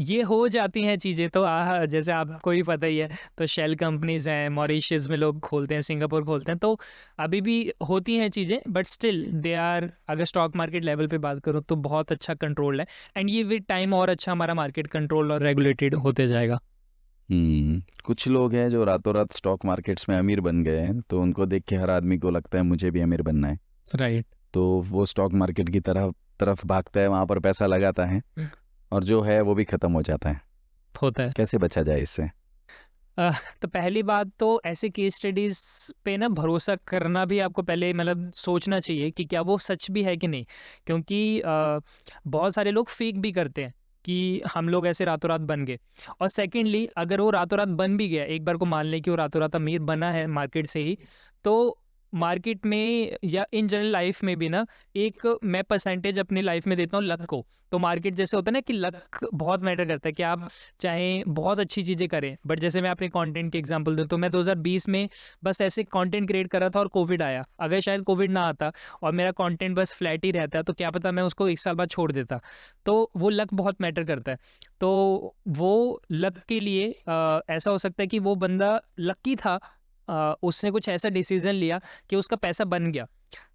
ये हो जाती हैं चीज़ें तो जैसे आपको ही पता ही है, तो शेल कंपनीज हैं, मॉरिशस में लोग खोलते हैं, सिंगापुर खोलते हैं, तो अभी भी होती हैं चीज़ें, बट स्टिल दे आर, अगर स्टॉक मार्केट लेवल पे बात करूँ तो बहुत अच्छा कंट्रोल है। एंड ये विद टाइम और अच्छा हमारा मार्केट कंट्रोल और रेगुलेटेड होते जाएगा। कुछ लोग हैं जो रातों रात स्टॉक मार्केट्स में अमीर बन गए हैं, तो उनको देख के हर आदमी को लगता है मुझे भी अमीर बनना है, राइट। तो वो स्टॉक मार्केट की तरफ तरफ भागता है, वहाँ पर पैसा लगाता है और जो है वो भी ख़त्म हो जाता है। होता है। कैसे बचा जाए इससे? तो पहली बात तो ऐसे केस स्टडीज़ पे ना भरोसा करना भी आपको पहले मतलब सोचना चाहिए कि क्या वो सच भी है कि नहीं, क्योंकि बहुत सारे लोग फेक भी करते हैं कि हम लोग ऐसे रातों रात बन गए। और सेकेंडली, अगर वो रातों रात बन भी गया, एक बार को मान लें कि वो रातों रात अमीर बना है मार्केट से ही, तो मार्केट में या इन जनरल लाइफ में भी ना, एक मैं परसेंटेज अपनी लाइफ में देता हूँ लक को। तो मार्केट जैसे होता है ना कि लक बहुत मैटर करता है, कि आप चाहे बहुत अच्छी चीज़ें करें, बट जैसे मैं अपने कंटेंट की एग्जांपल दूं, तो मैं 2020 में बस ऐसे कंटेंट क्रिएट कर रहा था और कोविड आया। अगर शायद कोविड ना आता और मेरा कंटेंट बस फ्लैट ही रहता, तो क्या पता मैं उसको 1 साल बाद छोड़ देता। तो वो लक बहुत मैटर करता है। तो वो लक के लिए ऐसा हो सकता है कि वो बंदा लकी था, उसने कुछ ऐसा डिसीजन लिया कि उसका पैसा बन गया।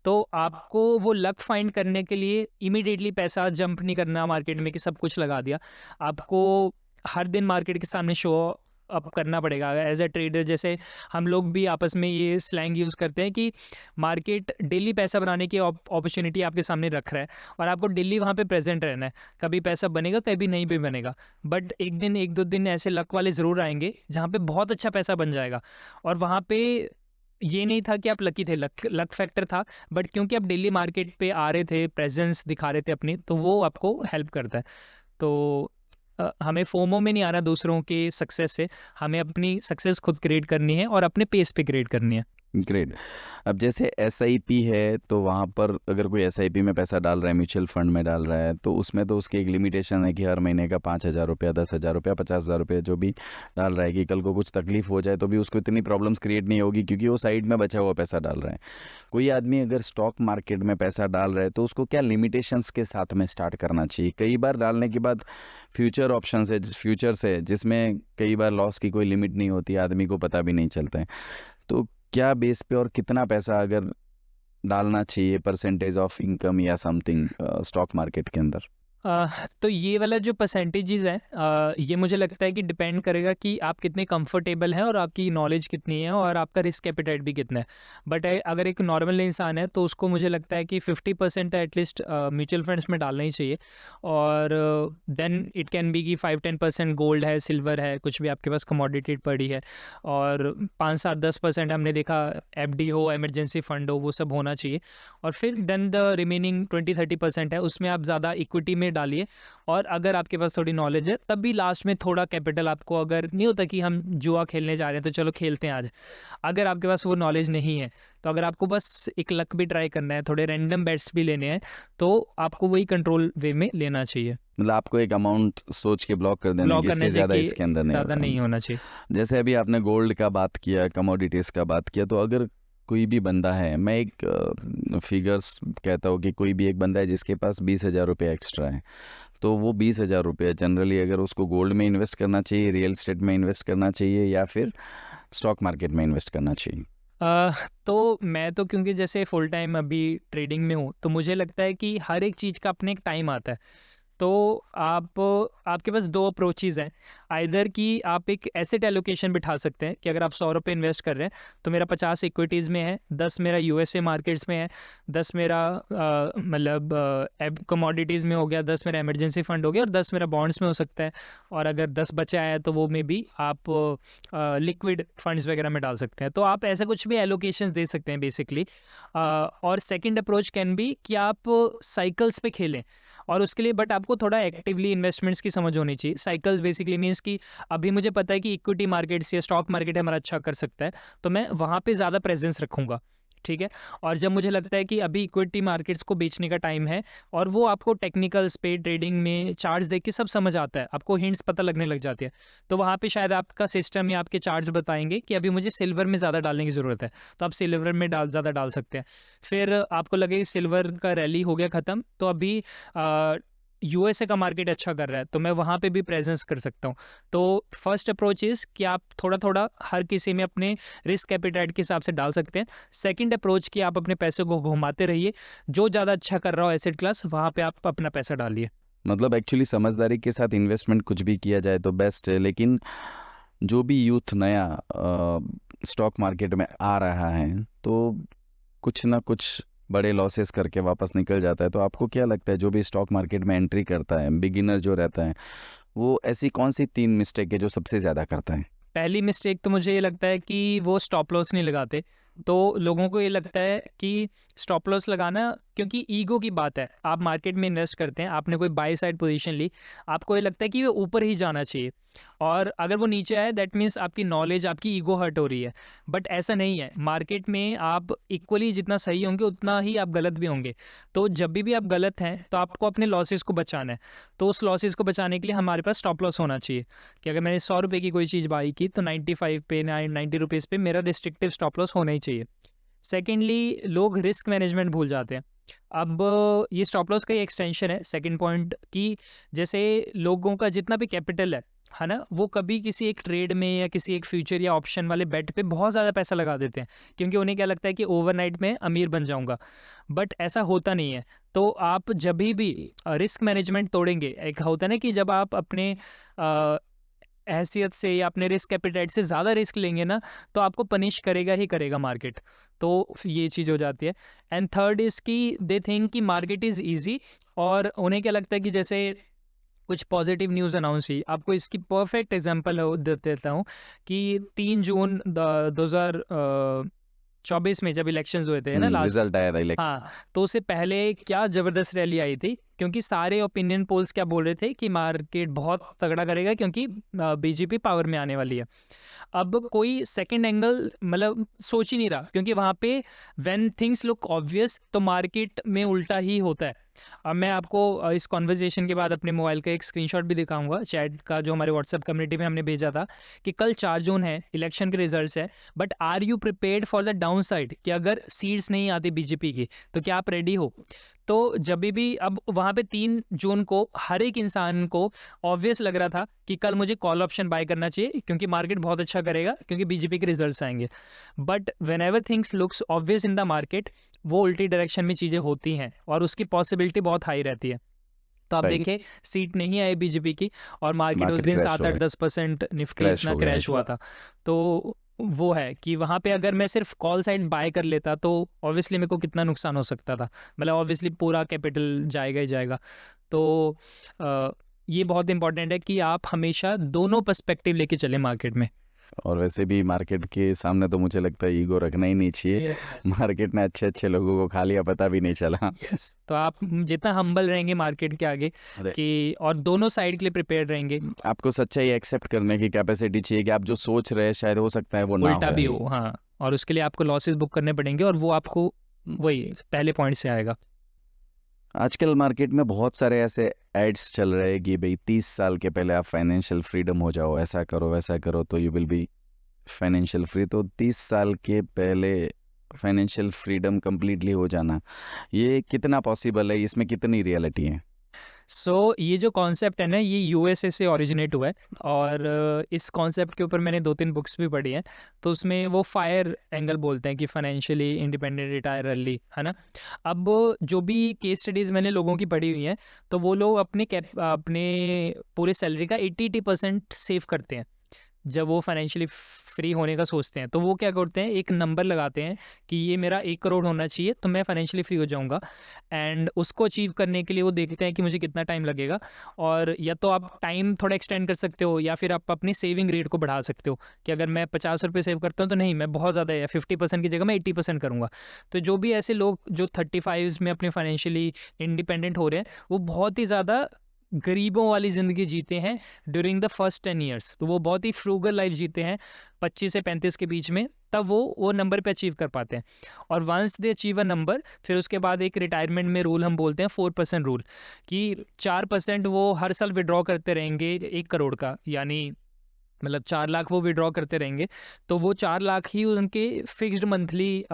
तो आपको वो लक फाइंड करने के लिए इमीडिएटली पैसा जंप नहीं करना मार्केट में कि सब कुछ लगा दिया। आपको हर दिन मार्केट के सामने शो अप करना पड़ेगा एज अ ट्रेडर। जैसे हम लोग भी आपस में ये स्लैंग यूज़ करते हैं कि मार्केट डेली पैसा बनाने की अपॉर्चुनिटी आपके सामने रख रहा है, और आपको डेली वहाँ पे प्रेजेंट रहना है। कभी पैसा बनेगा, कभी नहीं भी बनेगा, बट एक दिन 1-2 दिन ऐसे लक वाले ज़रूर आएंगे जहाँ पे बहुत अच्छा पैसा बन जाएगा। और वहाँ पे ये नहीं था कि आप लकी थे, लक फैक्टर था, बट क्योंकि आप डेली मार्केट पे आ रहे थे, प्रेजेंस दिखा रहे थे अपनी, तो वो आपको हेल्प करता है। तो हमें फोमो में नहीं आना दूसरों के सक्सेस से, हमें अपनी सक्सेस खुद क्रिएट करनी है और अपने पेस पे क्रिएट करनी है। ग्रेट। अब जैसे एसआईपी है तो वहाँ पर अगर कोई एसआईपी में पैसा डाल रहा है, म्यूचुअल फंड में डाल रहा है, तो उसमें तो उसकी एक लिमिटेशन है कि हर महीने का 5,000 रुपया, 10,000 रुपया, 50,000 रुपया जो भी डाल रहा है, कि कल को कुछ तकलीफ हो जाए तो भी उसको इतनी प्रॉब्लम्स क्रिएट नहीं होगी क्योंकि वो साइड में बचा हुआ पैसा डाल रहा है। कोई आदमी अगर स्टॉक मार्केट में पैसा डाल रहा है तो उसको क्या लिमिटेशंस के साथ में स्टार्ट करना चाहिए? कई बार डालने के बाद फ्यूचर ऑप्शन है, फ्यूचर्स है जिसमें कई बार लॉस की कोई लिमिट नहीं होती, आदमी को पता भी नहीं चलता है। तो क्या बेस पे और कितना पैसा अगर डालना चाहिए, परसेंटेज ऑफ इनकम या समथिंग स्टॉक मार्केट के अंदर? तो ये वाला जो परसेंटेजेस है, ये मुझे लगता है कि डिपेंड करेगा कि आप कितने कंफर्टेबल हैं और आपकी नॉलेज कितनी है और आपका रिस्क एपिटाइट भी कितना है। बट अगर एक नॉर्मल इंसान है तो उसको मुझे लगता है कि 50% एटलीस्ट म्यूचुअल फंड्स में डालना ही चाहिए। और देन इट कैन बी कि 5-10% गोल्ड है, सिल्वर है, कुछ भी आपके पास कमोडिटी पड़ी है, और 5-7-10% हमने देखा एफडी हो, इमरजेंसी फंड हो, वो सब होना चाहिए। और फिर देन द रिमेनिंग 20-30% है, उसमें आप ज़्यादा इक्विटी में डालिए। और अगर आपके पास थोड़ी नॉलेज है तब भी लास्ट में थोड़ा कैपिटल आपको, अगर नहीं होता कि हम जुआ खेलने जा रहे हैं तो चलो खेलते हैं आज, अगर आपके पास वो नॉलेज नहीं है तो अगर आपको बस एक लक भी ट्राई करना है, थोड़े रैंडम बेट्स भी लेने हैं, तो आपको वही कंट्रोल वे में लेना चाहिए। मतलब आपको एक अमाउंट सोच के ब्लॉक कर देना ब्लॉक कि करने इससे से ज़्यादा कि इसके अंदर ज़्यादा नहीं नहीं होना चाहिए। जैसे अभी आपने गोल्ड का बात किया, कमोडिटीज़ का बात किया, तो अगर कोई भी बंदा है, मैं एक फिगर्स कहता हूँ कि कोई भी एक बंदा है जिसके पास 20,000 रुपये एक्स्ट्रा है, तो वो 20,000 रुपये जनरली अगर उसको गोल्ड में इन्वेस्ट करना चाहिए, रियल एस्टेट में इन्वेस्ट करना चाहिए, या फिर स्टॉक मार्केट में इन्वेस्ट करना चाहिए? तो मैं तो क्योंकि जैसे फुल टाइम अभी ट्रेडिंग में हूँ, तो मुझे लगता है कि हर एक चीज़ का अपने एक टाइम आता है। तो आपके पास दो अप्रोचेज़ हैं। आइदर कि आप एक एसेट एलोकेशन बिठा सकते हैं कि अगर आप 100 रुपये इन्वेस्ट कर रहे हैं तो मेरा 50 इक्विटीज़ में है, 10 मेरा यूएसए मार्केट्स में है, 10 मेरा मतलब कमोडिटीज़ में हो गया, 10 मेरा इमरजेंसी फंड हो गया, और 10 मेरा बॉन्ड्स में हो सकता है। और अगर 10 बचा है तो वो में भी आप लिक्विड फंड्स वगैरह में डाल सकते हैं। तो आप ऐसा कुछ भी एलोकेशंस दे सकते हैं बेसिकली। और सेकंड अप्रोच कैन बी कि आप साइकिल्स पे खेलें, और उसके लिए बट आपको थोड़ा एक्टिवली इन्वेस्टमेंट्स की समझ होनी चाहिए। साइकिल्स बेसिकली मीन्स कि अभी मुझे पता है कि इक्विटी मार्केट्स या स्टॉक मार्केट हमारा अच्छा कर सकता है, तो मैं वहाँ पे ज़्यादा प्रेजेंस रखूँगा, ठीक है। और जब मुझे लगता है कि अभी इक्विटी मार्केट्स को बेचने का टाइम है, और वो आपको टेक्निकल्स पे ट्रेडिंग में चार्ट्स देख के सब समझ आता है, आपको हिंट्स पता लगने लग जाती है, तो वहाँ पे शायद आपका सिस्टम या आपके चार्ट्स बताएंगे कि अभी मुझे सिल्वर में ज़्यादा डालने की ज़रूरत है, तो आप सिल्वर में ज़्यादा डाल सकते हैं। फिर आपको लगे सिल्वर का रैली हो गया ख़त्म, तो अभी यूएसए का मार्केट अच्छा कर रहा है, तो मैं वहाँ पे भी प्रेजेंस कर सकता हूँ। तो फर्स्ट अप्रोच इज़ कि आप थोड़ा थोड़ा हर किसी में अपने रिस्क एपिटाइट के हिसाब से डाल सकते हैं। सेकंड अप्रोच कि आप अपने पैसे को घुमाते रहिए, जो ज़्यादा अच्छा कर रहा हो एसेट क्लास, वहाँ पे आप अपना पैसा डालिए। मतलब एक्चुअली समझदारी के साथ इन्वेस्टमेंट कुछ भी किया जाए तो बेस्ट है, लेकिन जो भी यूथ नया स्टॉक मार्केट में आ रहा है तो कुछ ना कुछ बड़े लॉसेस करके वापस निकल जाता है, तो आपको क्या लगता है जो भी स्टॉक मार्केट में एंट्री करता है, बिगिनर जो रहता है, वो ऐसी कौन सी 3 मिस्टेक है जो सबसे ज़्यादा करता है? पहली मिस्टेक तो मुझे ये लगता है कि वो स्टॉप लॉस नहीं लगाते। तो लोगों को ये लगता है कि स्टॉप लॉस लगाना, क्योंकि ईगो की बात है, आप मार्केट में इन्वेस्ट करते हैं, आपने कोई बाय साइड पोजीशन ली, आपको ये लगता है कि वो ऊपर ही जाना चाहिए, और अगर वो नीचे आए दैट मीन्स आपकी नॉलेज, आपकी ईगो हर्ट हो रही है। बट ऐसा नहीं है, मार्केट में आप इक्वली जितना सही होंगे उतना ही आप गलत भी होंगे। तो जब भी आप गलत हैं तो आपको अपने लॉसेस को बचाना है, तो उस लॉसेस को बचाने के लिए हमारे पास स्टॉप लॉस होना चाहिए कि अगर मैंने 100 रुपये की कोई चीज़ बाई की तो 95 पे 90 रुपीज़ पे मेरा रिस्ट्रिक्टिव स्टॉप लॉस होना ही चाहिए। सेकेंडली, लोग रिस्क मैनेजमेंट भूल जाते हैं। अब ये स्टॉप लॉस का ही एक्सटेंशन है सेकंड पॉइंट कि जैसे लोगों का जितना भी कैपिटल है ना, वो कभी किसी एक ट्रेड में या किसी एक फ्यूचर या ऑप्शन वाले बेट पे बहुत ज़्यादा पैसा लगा देते हैं, क्योंकि उन्हें क्या लगता है कि ओवरनाइट में अमीर बन जाऊंगा। बट ऐसा होता नहीं है। तो आप जब भी रिस्क मैनेजमेंट तोड़ेंगे, एक होता है ना कि जब आप अपने हैसियत से या अपने रिस्क एपिटाइट से ज़्यादा रिस्क लेंगे ना, तो आपको पनिश करेगा ही करेगा मार्केट। तो ये चीज़ हो जाती है। एंड थर्ड इज़ कि दे थिंक कि मार्केट इज़ ईजी, और उन्हें क्या लगता है कि जैसे कुछ पॉजिटिव न्यूज़ अनाउंस हुई। आपको इसकी परफेक्ट एग्जांपल देता हूँ कि 3 जून 2024 में जब इलेक्शंस हुए थे ना लास्ट, रिजल्ट आया था इलेक्शन। हाँ, तो उससे पहले क्या ज़बरदस्त रैली आई थी क्योंकि सारे ओपिनियन पोल्स क्या बोल रहे थे कि मार्केट बहुत तगड़ा करेगा क्योंकि बीजेपी पावर में आने वाली है। अब कोई सेकंड एंगल मतलब सोच ही नहीं रहा, क्योंकि वहाँ पे व्हेन थिंग्स लुक ऑब्वियस तो मार्केट में उल्टा ही होता है। अब मैं आपको इस कॉन्वर्जेशन के बाद अपने मोबाइल का एक स्क्रीनशॉट भी दिखाऊंगा चैट का, जो हमारे व्हाट्सएप कम्युनिटी में हमने भेजा था कि कल 4 जून है, इलेक्शन के रिजल्ट्स है, but are you prepared for the downside, कि अगर सीट्स नहीं आती बीजेपी की तो क्या आप रेडी हो? तो जब भी अब वहाँ पे 3 जून को हर एक इंसान को ऑब्वियस लग रहा था कि कल मुझे कॉल ऑप्शन बाय करना चाहिए क्योंकि मार्केट बहुत अच्छा करेगा क्योंकि बीजेपी के रिजल्ट्स आएंगे। But when ever things looks obvious in the market, वो उल्टी डायरेक्शन में चीज़ें होती हैं और उसकी पॉसिबिलिटी बहुत हाई रहती है। तो आप Right. देखिए सीट नहीं आई बीजेपी की और मार्केट उस Market दिन crash हो 7-8-10% निफ्टी Crash इतना हो गया क्रैश हुआ था। तो वो है कि वहाँ पे अगर मैं सिर्फ कॉल साइड बाय कर लेता तो ऑब्वियसली मेरे को कितना नुकसान हो सकता था, मतलब ऑब्वियसली पूरा कैपिटल जाएगा ही जाएगा। तो ये बहुत इंपॉर्टेंट है कि आप हमेशा दोनों पर्सपेक्टिव लेके चले मार्केट में। और वैसे भी मार्केट के सामने तो मुझे लगता है ईगो रखना ही नहीं चाहिए। मार्केट ने अच्छे अच्छे लोगों को खा लिया, पता भी नहीं चला। तो आप जितना हम्बल रहेंगे मार्केट के आगे अरे। कि और दोनों साइड के लिए प्रिपेयर रहेंगे, आपको सच्चाई एक्सेप्ट करने की कैपेसिटी चाहिए कि आप जो सोच रहे हैं शायद हो सकता है वो ना उल्टा भी हो। हाँ, और उसके लिए आपको लॉसेस बुक करने पड़ेंगे और वो आपको वही पहले पॉइंट से आएगा। आजकल मार्केट में बहुत सारे ऐसे एड्स चल रहे हैं कि भाई 30 साल के पहले आप फाइनेंशियल फ्रीडम हो जाओ, ऐसा करो वैसा करो तो you will be financial free. तो 30 साल के पहले फाइनेंशियल फ्रीडम कंप्लीटली हो जाना, ये कितना पॉसिबल है, इसमें कितनी रियलिटी है? ये जो कॉन्सेप्ट है ना, ये यूएसए से ओरिजिनेट हुआ है और इस कॉन्सेप्ट के ऊपर मैंने 2-3 बुक्स भी पढ़ी हैं। तो उसमें वो फायर एंगल बोलते हैं कि फाइनेंशियली इंडिपेंडेंट रिटायर अर्ली, है ना। अब जो भी केस स्टडीज़ मैंने लोगों की पढ़ी हुई हैं तो वो लोग अपने पूरे सैलरी का 80% सेव करते हैं जब वो फाइनेंशियली फ्री होने का सोचते हैं। तो वो क्या करते हैं, एक नंबर लगाते हैं कि ये मेरा 1 करोड़ होना चाहिए तो मैं फाइनेंशियली फ्री हो जाऊंगा। एंड उसको अचीव करने के लिए वो देखते हैं कि मुझे कितना टाइम लगेगा, और या तो आप टाइम थोड़ा एक्सटेंड कर सकते हो या फिर आप अपनी सेविंग रेट को बढ़ा सकते हो कि अगर मैं 50 रुपये सेव करता हूँ तो नहीं, मैं बहुत ज़्यादा या 50% की जगह मैं 80% करूँगा। तो जो भी ऐसे लोग जो 35 में अपने फाइनेंशियली इंडिपेंडेंट हो रहे हैं, वो बहुत ही ज़्यादा गरीबों वाली ज़िंदगी जीते हैं ड्यूरिंग द फर्स्ट 10 ईयर्स। तो वो बहुत ही फ्रूगल लाइफ जीते हैं 25 से 35 के बीच में, तब वो नंबर पे अचीव कर पाते हैं। और once they achieve a number, फिर उसके बाद एक रिटायरमेंट में रूल हम बोलते हैं 4% रूल, कि 4% वो हर साल विड्रॉ करते रहेंगे 1 करोड़ का, यानी मतलब 4 लाख वो विड्रॉ करते रहेंगे। तो वो 4 लाख ही उनके fixed monthly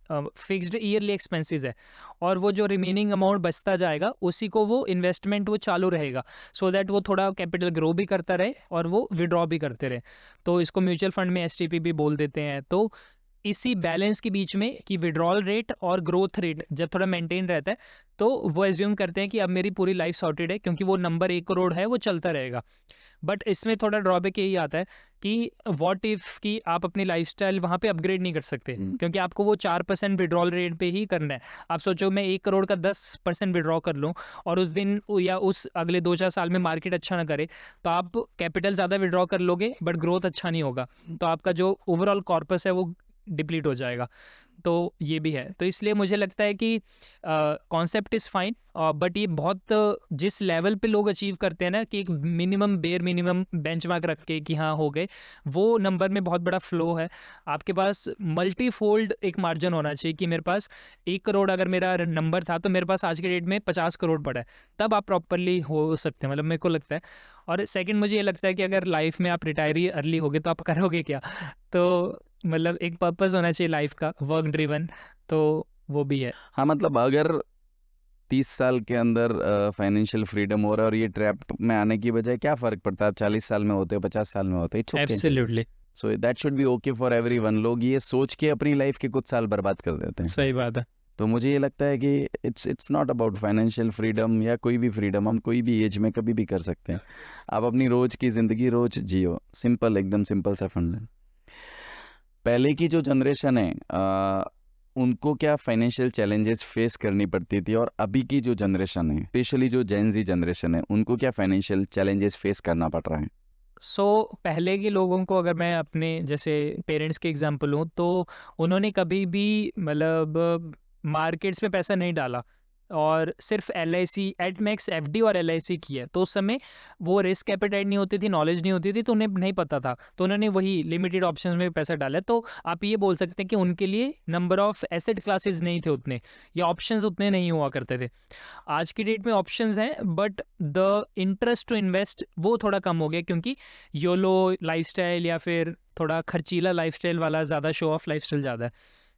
fixed yearly expenses है, और वो जो रिमेनिंग अमाउंट बचता जाएगा उसी को वो इन्वेस्टमेंट वो चालू रहेगा, सो दैट वो थोड़ा कैपिटल ग्रो भी करता रहे और वो विड्रॉ भी करते रहे। तो इसको म्यूचुअल फंड में एसटीपी भी बोल देते हैं। तो इसी बैलेंस के बीच में कि विड्रॉल रेट और ग्रोथ रेट जब थोड़ा मेंटेन रहता है तो वो एज्यूम करते हैं कि अब मेरी पूरी लाइफ सॉर्टेड है, क्योंकि वो नंबर 1 करोड़ है वो चलता रहेगा। बट इसमें थोड़ा ड्रॉबैक यही आता है कि व्हाट इफ कि आप अपनी लाइफस्टाइल वहाँ पे अपग्रेड नहीं कर सकते, क्योंकि आपको वो 4% विड्रॉल रेट पे ही करना है। आप सोचो मैं 1 करोड़ का 10% विड्रॉ कर लूँ और उस दिन या उस अगले 2-4 साल में मार्केट अच्छा ना करे, तो आप कैपिटल ज़्यादा विड्रॉ कर लोगे बट ग्रोथ अच्छा नहीं होगा, तो आपका जो ओवरऑल कॉर्पस है वो डिप्लीट हो जाएगा। तो ये भी है। तो इसलिए मुझे लगता है कि कॉन्सेप्ट इज़ फाइन, बट ये बहुत जिस लेवल पे लोग अचीव करते हैं ना कि एक बेयर मिनिमम बेंचमार्क रख के कि हाँ हो गए, वो नंबर में बहुत बड़ा फ्लो है। आपके पास मल्टीफोल्ड एक मार्जिन होना चाहिए कि मेरे पास 1 करोड़ अगर मेरा नंबर था तो मेरे पास आज के डेट में 50 करोड़ पड़ा है, तब आप प्रॉपरली हो सकते हैं, मतलब मेरे को लगता है। और सेकंड मुझे ये लगता है कि अगर लाइफ में आप रिटायरी अर्ली हो गए तो आप करोगे क्या? तो मतलब एक पर्पस होना चाहिए लाइफ का, वर्क ड्रिवन, तो वो भी है। हाँ, मतलब अगर 30 साल के अंदर फाइनेंशियल फ्रीडम हो रहा है और ये ट्रैप में आने की बजाय क्या फ़र्क पड़ता है आप 40 साल में होते हो 50 साल में होते हो, it's okay. Absolutely, so that should be okay for everyone. लोग ये सोच के अपनी लाइफ के कुछ साल बर्बाद कर देते हैं। सही बात है। तो मुझे ये लगता है कि it's not about financial freedom या कोई भी फ्रीडम, हम कोई भी एज में कभी भी कर सकते हैं। आप अपनी रोज़ की ज़िंदगी रोज़ जियो, सिंपल, एकदम सिंपल सा फंड है। पहले की जो जनरेशन है उनको क्या फाइनेंशियल चैलेंजेस फेस करनी पड़ती थी, और अभी की जो जनरेशन है, स्पेशली जो जेन ज़ी जनरेशन है, उनको क्या फाइनेंशियल चैलेंजेस फेस करना पड़ रहा है? पहले के लोगों को अगर मैं अपने जैसे पेरेंट्स के एग्जांपल लूँ तो उन्होंने कभी भी मतलब मार्केट्स में पैसा नहीं डाला, और सिर्फ LIC एट मैक्स FD और LIC की है, तो उस समय वो रिस्क एपेटाइट नहीं होती थी, नॉलेज नहीं होती थी, तो उन्हें नहीं पता था, तो उन्होंने वही लिमिटेड ऑप्शंस में पैसा डाला। तो आप ये बोल सकते हैं कि उनके लिए नंबर ऑफ एसेट क्लासेस नहीं थे उतने, या ऑप्शंस उतने नहीं हुआ करते थे। आज की डेट में ऑप्शंस हैं, but the interest to invest वो थोड़ा कम हो गया, क्योंकि योलो लाइफस्टाइल या फिर थोड़ा खर्चीला लाइफस्टाइल वाला ज़्यादा, शो ऑफ लाइफस्टाइल ज़्यादा है।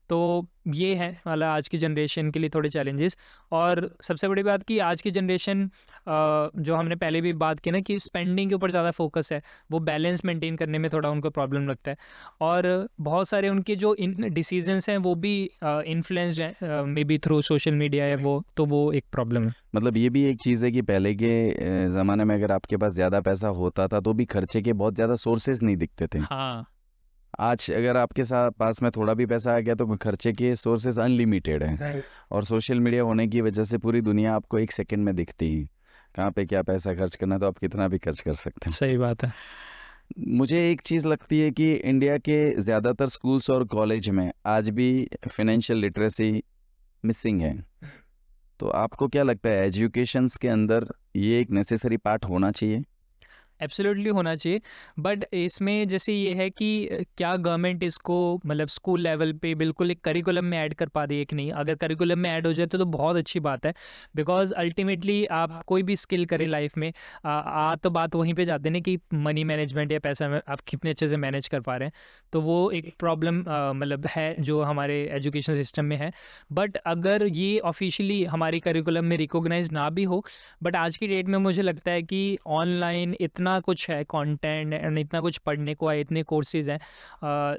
तो ये है वाला आज की जनरेशन के लिए थोड़े चैलेंजेस। और सबसे बड़ी बात कि आज की जनरेशन, जो हमने पहले भी बात की ना, कि स्पेंडिंग के ऊपर ज़्यादा फोकस है, वो बैलेंस मेंटेन करने में थोड़ा उनको प्रॉब्लम लगता है। और बहुत सारे उनके जो इन डिसीजंस हैं वो भी इन्फ्लुएंस्ड हैं may be through social media है वो, तो वो एक प्रॉब्लम है। मतलब ये भी एक चीज़ है कि पहले के ज़माने में अगर आपके पास ज़्यादा पैसा होता था तो भी खर्चे के बहुत ज़्यादा सोर्सेज नहीं दिखते थे। हाँ, आज अगर आपके साथ पास में थोड़ा भी पैसा आ गया तो खर्चे के सोर्सेज अनलिमिटेड हैं, राइट, और सोशल मीडिया होने की वजह से पूरी दुनिया आपको एक सेकंड में दिखती है, कहाँ पे क्या पैसा खर्च करना है, तो आप कितना भी खर्च कर सकते हैं। सही बात है। मुझे एक चीज़ लगती है कि इंडिया के ज़्यादातर स्कूल्स और कॉलेज में आज भी फाइनेंशियल लिटरेसी मिसिंग है। तो आपको क्या लगता है, एजुकेशंस के अंदर ये एक नेसेसरी पार्ट होना चाहिए? एब्सोल्युटली होना चाहिए, बट इसमें जैसे ये है कि क्या गवर्नमेंट इसको मतलब स्कूल लेवल पे बिल्कुल एक करिकुलम में ऐड कर पा रही है कि नहीं। अगर करिकुलम में ऐड हो जाए तो बहुत अच्छी बात है, बिकॉज अल्टीमेटली आप कोई भी स्किल करें लाइफ में, तो बात वहीं पे जाते हैं ना कि मनी मैनेजमेंट या पैसा आप कितने अच्छे से मैनेज कर पा रहे हैं। तो वो एक प्रॉब्लम मतलब है जो हमारे एजुकेशन सिस्टम में है। बट अगर ये ऑफिशियली हमारी करिकुलम में रिकॉग्नाइज ना भी हो, बट आज की डेट में मुझे लगता है कि ऑनलाइन इतना कुछ है कंटेंट एंड इतना कुछ पढ़ने को है, इतने कोर्सेज हैं,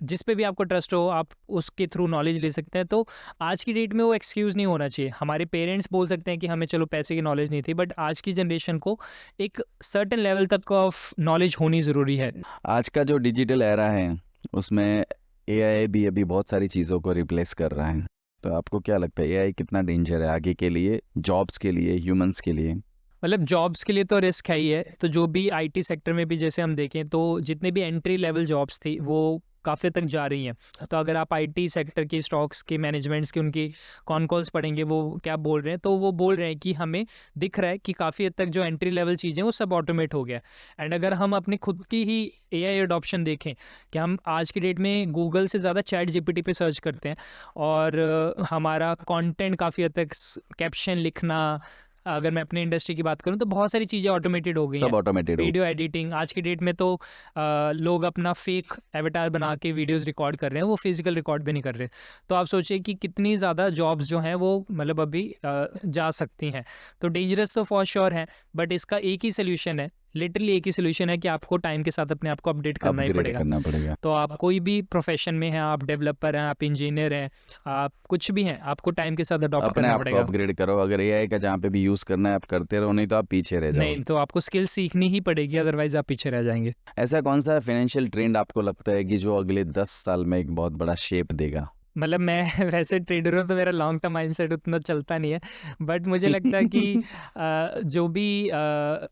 जिस पे भी आपको ट्रस्ट हो आप उसके थ्रू नॉलेज ले सकते हैं। तो आज की डेट में वो एक्सक्यूज़ नहीं होना चाहिए। हमारे पेरेंट्स बोल सकते हैं कि हमें चलो पैसे की नॉलेज नहीं थी, बट आज की जनरेशन को एक सर्टेन लेवल तक ऑफ नॉलेज होनी ज़रूरी है। आज का जो डिजिटल एरा है उसमें एआई भी अभी बहुत सारी चीज़ों को रिप्लेस कर रहा है। तो आपको क्या लगता है एआई कितना डेंजर है आगे के लिए, जॉब्स के लिए, ह्यूमंस के लिए? मतलब जॉब्स के लिए तो रिस्क है ही है। तो जो भी IT सेक्टर में भी जैसे हम देखें तो जितने भी एंट्री लेवल जॉब्स थी वो काफ़ी तक जा रही हैं। तो अगर आप IT सेक्टर की स्टॉक्स के मैनेजमेंट्स की उनकी कॉन कॉल्स पढ़ेंगे, वो क्या बोल रहे हैं, तो वो बोल रहे हैं कि हमें दिख रहा है कि काफ़ी हद तक जो एंट्री लेवल चीज़ें वो सब ऑटोमेट हो गया। एंड अगर हम अपनी खुद की ही AI अडॉप्शन देखें कि हम आज की डेट में गूगल से ज़्यादा ChatGPT पे सर्च करते हैं, और हमारा कंटेंट काफ़ी हद तक कैप्शन लिखना, अगर मैं अपनी इंडस्ट्री की बात करूं तो बहुत सारी चीज़ें ऑटोमेटेड हो गई सब हैं। ऑटोमेटेड हो। वीडियो एडिटिंग आज की डेट में तो लोग अपना फेक एवटार बना के वीडियोस रिकॉर्ड कर रहे हैं, वो फिजिकल रिकॉर्ड भी नहीं कर रहे। तो आप सोचिए कि कितनी ज़्यादा जॉब्स जो हैं वो मतलब अभी जा सकती हैं। तो डेंजरस तो फॉर श्योर है, बट इसका एक ही सोल्यूशन है, लिटरली एक ही सोल्यूशन है कि आपको टाइम के साथ अपने आप को अपडेट करना ही अपग्रेड पड़ेगा। करना पड़ेगा। तो आप कोई भी प्रोफेशन में हैं, आप डेवलपर हैं, आप इंजीनियर हैं, आप कुछ भी हैं, आपको टाइम के साथ अडॉप्ट अपने करना आप को पड़ेगा। अपग्रेड करो। अगर एआई का जहाँ पे भी यूज़ करना है आप करते रहो, नहीं तो आप पीछे रह जाओ। नहीं तो आपको स्किल सीखनी ही पड़ेगी, अदरवाइज आप पीछे रह जाएंगे। ऐसा कौन सा फाइनेंशियल ट्रेंड आपको लगता है कि जो अगले 10 साल में एक बहुत बड़ा शेप देगा? मतलब मैं वैसे ट्रेडर हूँ तो मेरा लॉन्ग टर्म माइंडसेट उतना चलता नहीं है, बट मुझे लगता है कि जो भी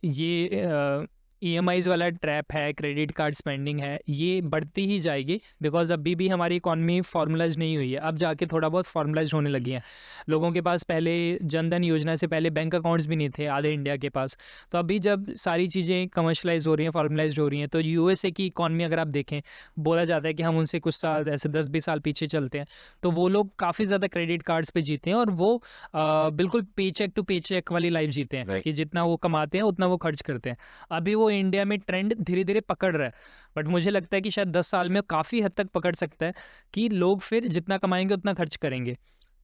ये EMIs वाला ट्रैप है, क्रेडिट कार्ड स्पेंडिंग है, ये बढ़ती ही जाएगी, बिकॉज अभी भी हमारी इकॉनमी फॉर्मलाइज नहीं हुई है। अब जाके थोड़ा बहुत फॉर्मलाइज होने लगी है। लोगों के पास पहले जनधन योजना से पहले बैंक अकाउंट्स भी नहीं थे आधे इंडिया के पास। तो अभी जब सारी चीज़ें कमर्शलाइज हो रही हैं, फॉर्मलाइज हो रही हैं, तो USA की इकॉनमी अगर आप देखें, बोला जाता है कि हम उनसे कुछ साल ऐसे 10-20 साल पीछे चलते हैं, तो वो लोग काफ़ी ज़्यादा क्रेडिट कार्ड्स पे जीते हैं, और वो बिल्कुल पे चेक टू पे चेक वाली लाइफ जीते हैं, Right. कि जितना वो कमाते हैं उतना वो खर्च करते हैं। अभी वो इंडिया में ट्रेंड धीरे धीरे पकड़ रहा है, बट मुझे लगता है कि शायद 10 साल में काफ़ी हद तक पकड़ सकता है कि लोग फिर जितना कमाएंगे उतना खर्च करेंगे।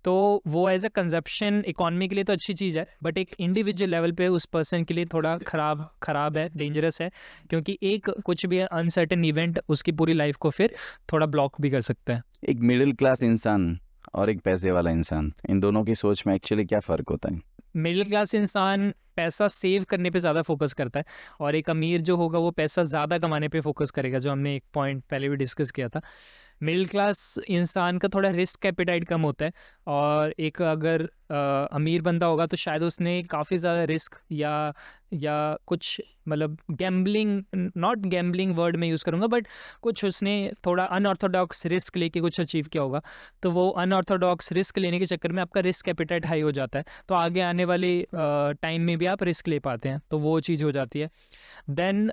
तो वो एज अ कंजप्शन इकॉनमी के लिए तो अच्छी चीज़ है, बट एक इंडिविजुअल लेवल पे उस पर्सन के लिए थोड़ा खराब है, डेंजरस है, क्योंकि एक कुछ भी अनसर्टेन इवेंट उसकी पूरी लाइफ को फिर थोड़ा ब्लॉक भी कर सकता है। एक मिडिल क्लास इंसान और एक पैसे वाला इंसान, इन दोनों की सोच में एक्चुअली क्या फ़र्क होता है? मिडिल क्लास इंसान पैसा सेव करने पे ज़्यादा फोकस करता है, और एक अमीर जो होगा वो पैसा ज़्यादा कमाने पे फोकस करेगा, जो हमने एक पॉइंट पहले भी डिस्कस किया था। मिडिल क्लास इंसान का थोड़ा रिस्क एपेटाइट कम होता है, और एक अगर अमीर बंदा होगा तो शायद उसने काफ़ी ज़्यादा रिस्क या कुछ मतलब गैम्बलिंग, नॉट गैम्बलिंग वर्ड में यूज़ करूँगा, बट कुछ उसने थोड़ा अनऑर्थोडॉक्स रिस्क लेके कुछ अचीव किया होगा। तो वो अनऑर्थोडॉक्स रिस्क लेने के चक्कर में आपका रिस्क एपिटाइट हाई हो जाता है, तो आगे आने वाले टाइम में भी आप रिस्क ले पाते हैं, तो वो चीज़ हो जाती है। देन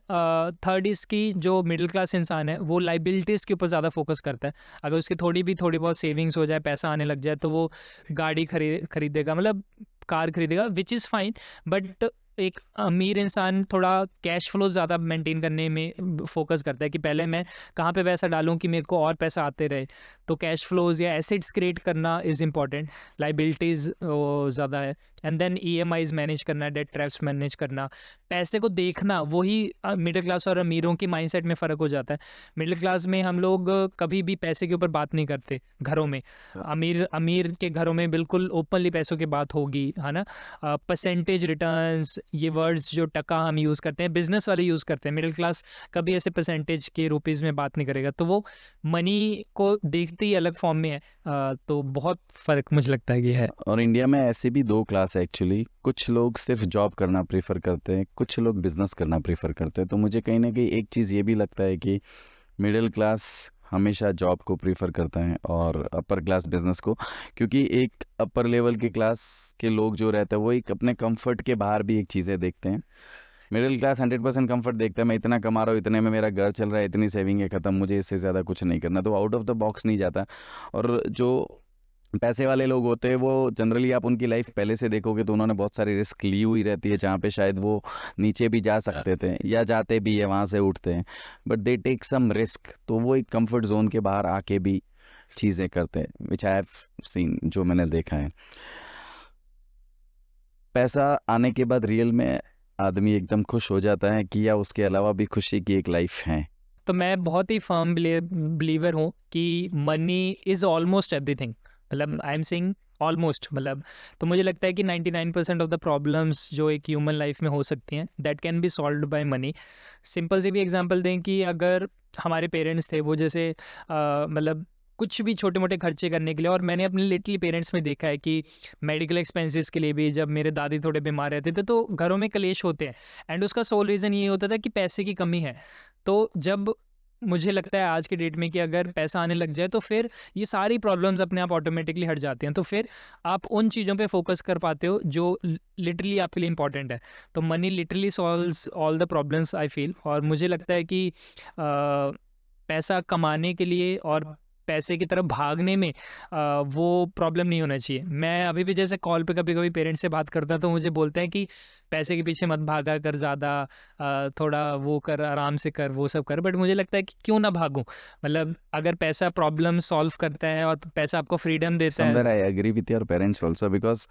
थर्ड इसकी जो मिडिल क्लास इंसान है वो लाइबिलिटीज़ के ऊपर ज़्यादा फोकस करता है। अगर उसकी थोड़ी बहुत सेविंग्स हो जाए, पैसा आने लग जाए, तो वो गाड़ी खरीदेगा, मतलब कार खरीदेगा, विच इज़ फाइन। बट एक अमीर इंसान थोड़ा कैश फ्लो ज़्यादा मेंटेन करने में फोकस करता है कि पहले मैं कहाँ पे पैसा डालूं कि मेरे को और पैसा आते रहे। तो कैश फ्लोज या एसेट्स क्रिएट करना इज़ इम्पॉर्टेंट, लाइबिलिटीज़ ज़्यादा है। एंड देन EMIs मैनेज करना, डेट ट्रैप्स मैनेज करना, पैसे को देखना, वही मिडिल क्लास और अमीरों की माइंडसेट में फ़र्क हो जाता है। मिडिल क्लास में हम लोग कभी भी पैसे के ऊपर बात नहीं करते घरों में, अमीर के घरों में बिल्कुल ओपनली पैसों की बात होगी, है ना। परसेंटेज रिटर्न्स, ये वर्ड्स जो टका हम यूज़ करते हैं, बिजनेस वाले यूज़ करते हैं। मिडिल क्लास कभी ऐसे परसेंटेज के रुपीज़ में बात नहीं करेगा, तो वो मनी को देखते ही अलग फॉर्म में है। तो बहुत फ़र्क मुझे लगता है कि है। और इंडिया में ऐसे भी दो क्लास है एक्चुअली, कुछ लोग सिर्फ जॉब करना प्रेफर करते हैं, कुछ लोग बिजनेस करना प्रेफर करते हैं। तो मुझे कहीं ना कहीं एक चीज़ ये भी लगता है कि मिडिल क्लास हमेशा जॉब को प्रीफर करता है और अपर क्लास बिजनेस को, क्योंकि एक अपर लेवल के क्लास के लोग जो रहते हैं वो एक अपने कंफर्ट के बाहर भी एक चीज़ें देखते हैं। मिडिल क्लास 100% कंफर्ट देखता है, मैं इतना कमा रहा हूँ, इतने में मेरा घर चल रहा है, इतनी सेविंग है, ख़त्म, मुझे इससे ज़्यादा कुछ नहीं करना, तो आउट ऑफ द बॉक्स नहीं जाता। और जो पैसे वाले लोग होते हैं वो जनरली आप उनकी लाइफ पहले से देखोगे तो उन्होंने बहुत सारी रिस्क ली हुई रहती है, जहाँ पे शायद वो नीचे भी जा सकते थे या जाते भी है, वहाँ से उठते हैं, but they take some risk. तो वो एक कंफर्ट जोन के बाहर आके भी चीज़ें करते हैं, विच आई हैव सीन, जो मैंने देखा है। पैसा आने के बाद रियल में आदमी एकदम खुश हो जाता है कि या उसके अलावा भी खुशी की एक लाइफ है? तो मैं बहुत ही फर्म बिलीवर हूँ कि मनी इज़ ऑलमोस्ट एवरीथिंग, मतलब आई एम सेइंग ऑलमोस्ट, मतलब तो मुझे लगता है कि 99% ऑफ द प्रॉब्लम्स जो एक ह्यूमन लाइफ में हो सकती हैं that can be solved by money. Simple से भी एग्जांपल दें कि अगर हमारे पेरेंट्स थे वो जैसे मतलब कुछ भी छोटे मोटे खर्चे करने के लिए, और मैंने अपने लिटली पेरेंट्स में देखा है कि मेडिकल एक्सपेंसेस के लिए भी जब मेरे दादी थोड़े बीमार रहते थे तो घरों में कलेश होते हैं, एंड उसका सोल रीज़न ये होता था कि पैसे की कमी है। तो जब मुझे लगता है आज के डेट में कि अगर पैसा आने लग जाए तो फिर ये सारी प्रॉब्लम्स अपने आप ऑटोमेटिकली हट जाती हैं, तो फिर आप उन चीज़ों पे फोकस कर पाते हो जो लिटरली आपके लिए इंपॉर्टेंट है। तो money literally solves all the problems I feel. और मुझे लगता है कि पैसा कमाने के लिए और पैसे की तरफ भागने में वो प्रॉब्लम नहीं होना चाहिए। मैं अभी भी जैसे कॉल पे कभी कभी पेरेंट्स से बात करता हूँ तो मुझे बोलते हैं कि पैसे के पीछे मत भागा कर, ज़्यादा थोड़ा वो कर, आराम से कर, वो सब कर। बट मुझे लगता है कि क्यों ना भागूं, मतलब अगर पैसा प्रॉब्लम सॉल्व करता है और पैसा आपको फ्रीडम देता है। Somewhere I agree with your parents also, because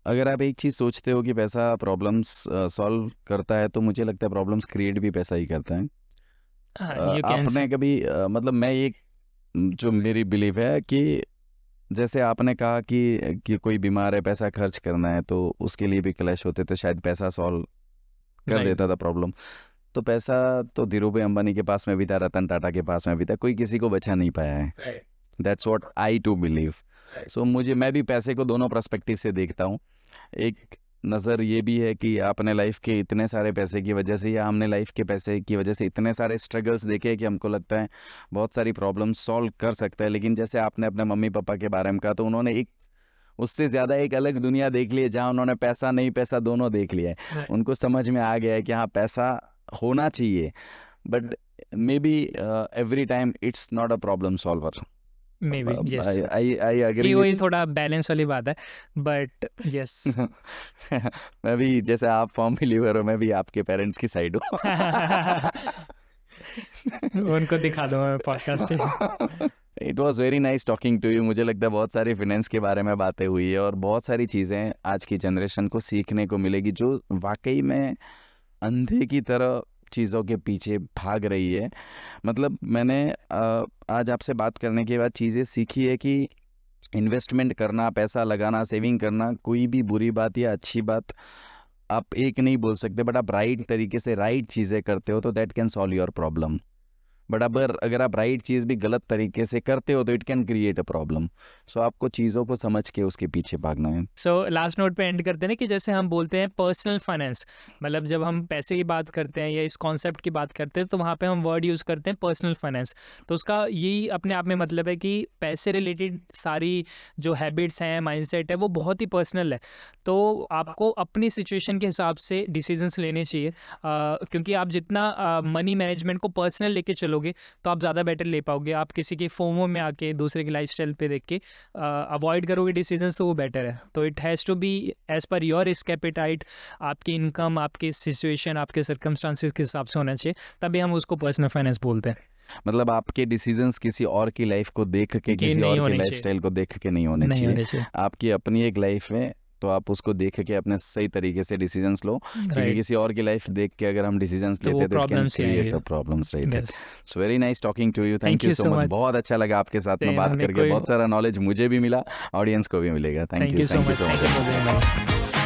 अगर आप एक चीज़ सोचते हो कि पैसा प्रॉब्लम्स सॉल्व करता है, तो मुझे लगता है प्रॉब्लम्स क्रिएट भी पैसा ही करता है। यू कैन से आपने कभी मतलब मैं एक जो मेरी बिलीव है कि जैसे आपने कहा कि कोई बीमार है, पैसा खर्च करना है, तो उसके लिए भी क्लैश होते थे, शायद पैसा सॉल्व कर राइट। देता था प्रॉब्लम। तो पैसा तो धीरूभाई अंबानी के पास में भी था, रतन टाटा के पास में भी था, कोई किसी को बचा नहीं पाया है। That's what I to believe. So मैं भी पैसे को दोनों पर्सपेक्टिव से देखता हूँ। एक नज़र ये भी है कि आपने लाइफ के इतने सारे पैसे की वजह से या हमने लाइफ के पैसे की वजह से इतने सारे स्ट्रगल्स देखे कि हमको लगता है बहुत सारी प्रॉब्लम सॉल्व कर सकता है। लेकिन जैसे आपने अपने मम्मी पापा के बारे में कहा, तो उन्होंने एक उससे ज़्यादा एक अलग दुनिया देख ली है, जहाँ उन्होंने पैसा नहीं पैसा दोनों देख लिया है। उनको समझ में आ गया है कि हाँ पैसा होना चाहिए, but maybe every time it's not a problem solver. Maybe yes, I agree ये वही थोड़ा बैलेंस वाली बात है, बट यस। मैं भी जैसे आप फॉर्म बिलीवर हो, मैं भी आपके पेरेंट्स की साइड हूँ। उनको दिखा दूंगा मैं पॉडकास्ट में। It was very nice talking to you. मुझे लगता है बहुत सारी फिनेंस के बारे में बातें हुई है और बहुत सारी चीज़ें आज की जनरेशन को सीखने को मिलेगी, जो वाकई में अंधे की तरह चीज़ों के पीछे भाग रही है। मतलब मैंने आज आपसे बात करने के बाद चीज़ें सीखी है कि इन्वेस्टमेंट करना, पैसा लगाना, सेविंग करना कोई भी बुरी बात या अच्छी बात आप एक नहीं बोल सकते, बट आप राइट तरीके से राइट चीज़ें करते हो तो that can solve your problem. But अगर आप राइट चीज़ भी गलत तरीके से करते हो तो it can create a problem. So आपको चीज़ों को समझ के उसके पीछे भागना है। सो लास्ट नोट पे एंड करते हैं ना कि जैसे हम बोलते हैं पर्सनल फाइनेंस, मतलब जब हम पैसे की बात करते हैं या इस कॉन्सेप्ट की बात करते हैं तो वहाँ पे हम वर्ड यूज़ करते हैं पर्सनल फाइनेंस। तो उसका यही अपने आप में मतलब है कि पैसे रिलेटेड सारी जो हैबिट्स हैं, माइंडसेट है, वो बहुत ही पर्सनल है। तो आपको अपनी सिचुएशन के हिसाब से डिसीजंस लेने चाहिए, क्योंकि आप जितना मनी मैनेजमेंट को पर्सनल लेके चलोगे तो आप ज़्यादा बेटर ले पाओगे। आप किसी के फोमो में आके दूसरे की लाइफस्टाइल पे देख के अवॉइड करोगे डिसीजंस, तो वो बेटर है। तो it has to be as per your risk appetite, आपकी इनकम, आपकी सिचुएशन, आपके सर्कमस्टांसिस के हिसाब से होना चाहिए, तभी हम उसको पर्सनल फाइनेंस बोलते हैं। मतलब आपके डिसीजंस किसी और की लाइफ को देख के, किसी नहीं और की होने चाहिए। लाइफस्टाइल को देख के नहीं होने नहीं चाहिए। होने चाहिए। आपकी अपनी एक लाइफ है तो आप उसको देख के अपने सही तरीके से डिसीजंस लो, क्योंकि राइट, किसी और की लाइफ देख के अगर हम डिसीजंस तो लेते वो हैं तो इट कैन प्रॉब्लम्स ही क्रिएट आएंगे। A problems, right. Yes, so very nice talking to you, thank thank you you so so much. Much. बहुत अच्छा लगा आपके साथ में सेम, बात हमें करके, कोई बहुत सारा नॉलेज मुझे भी मिला, ऑडियंस को भी मिलेगा। Thank you so thank you much, so thank you for much. Being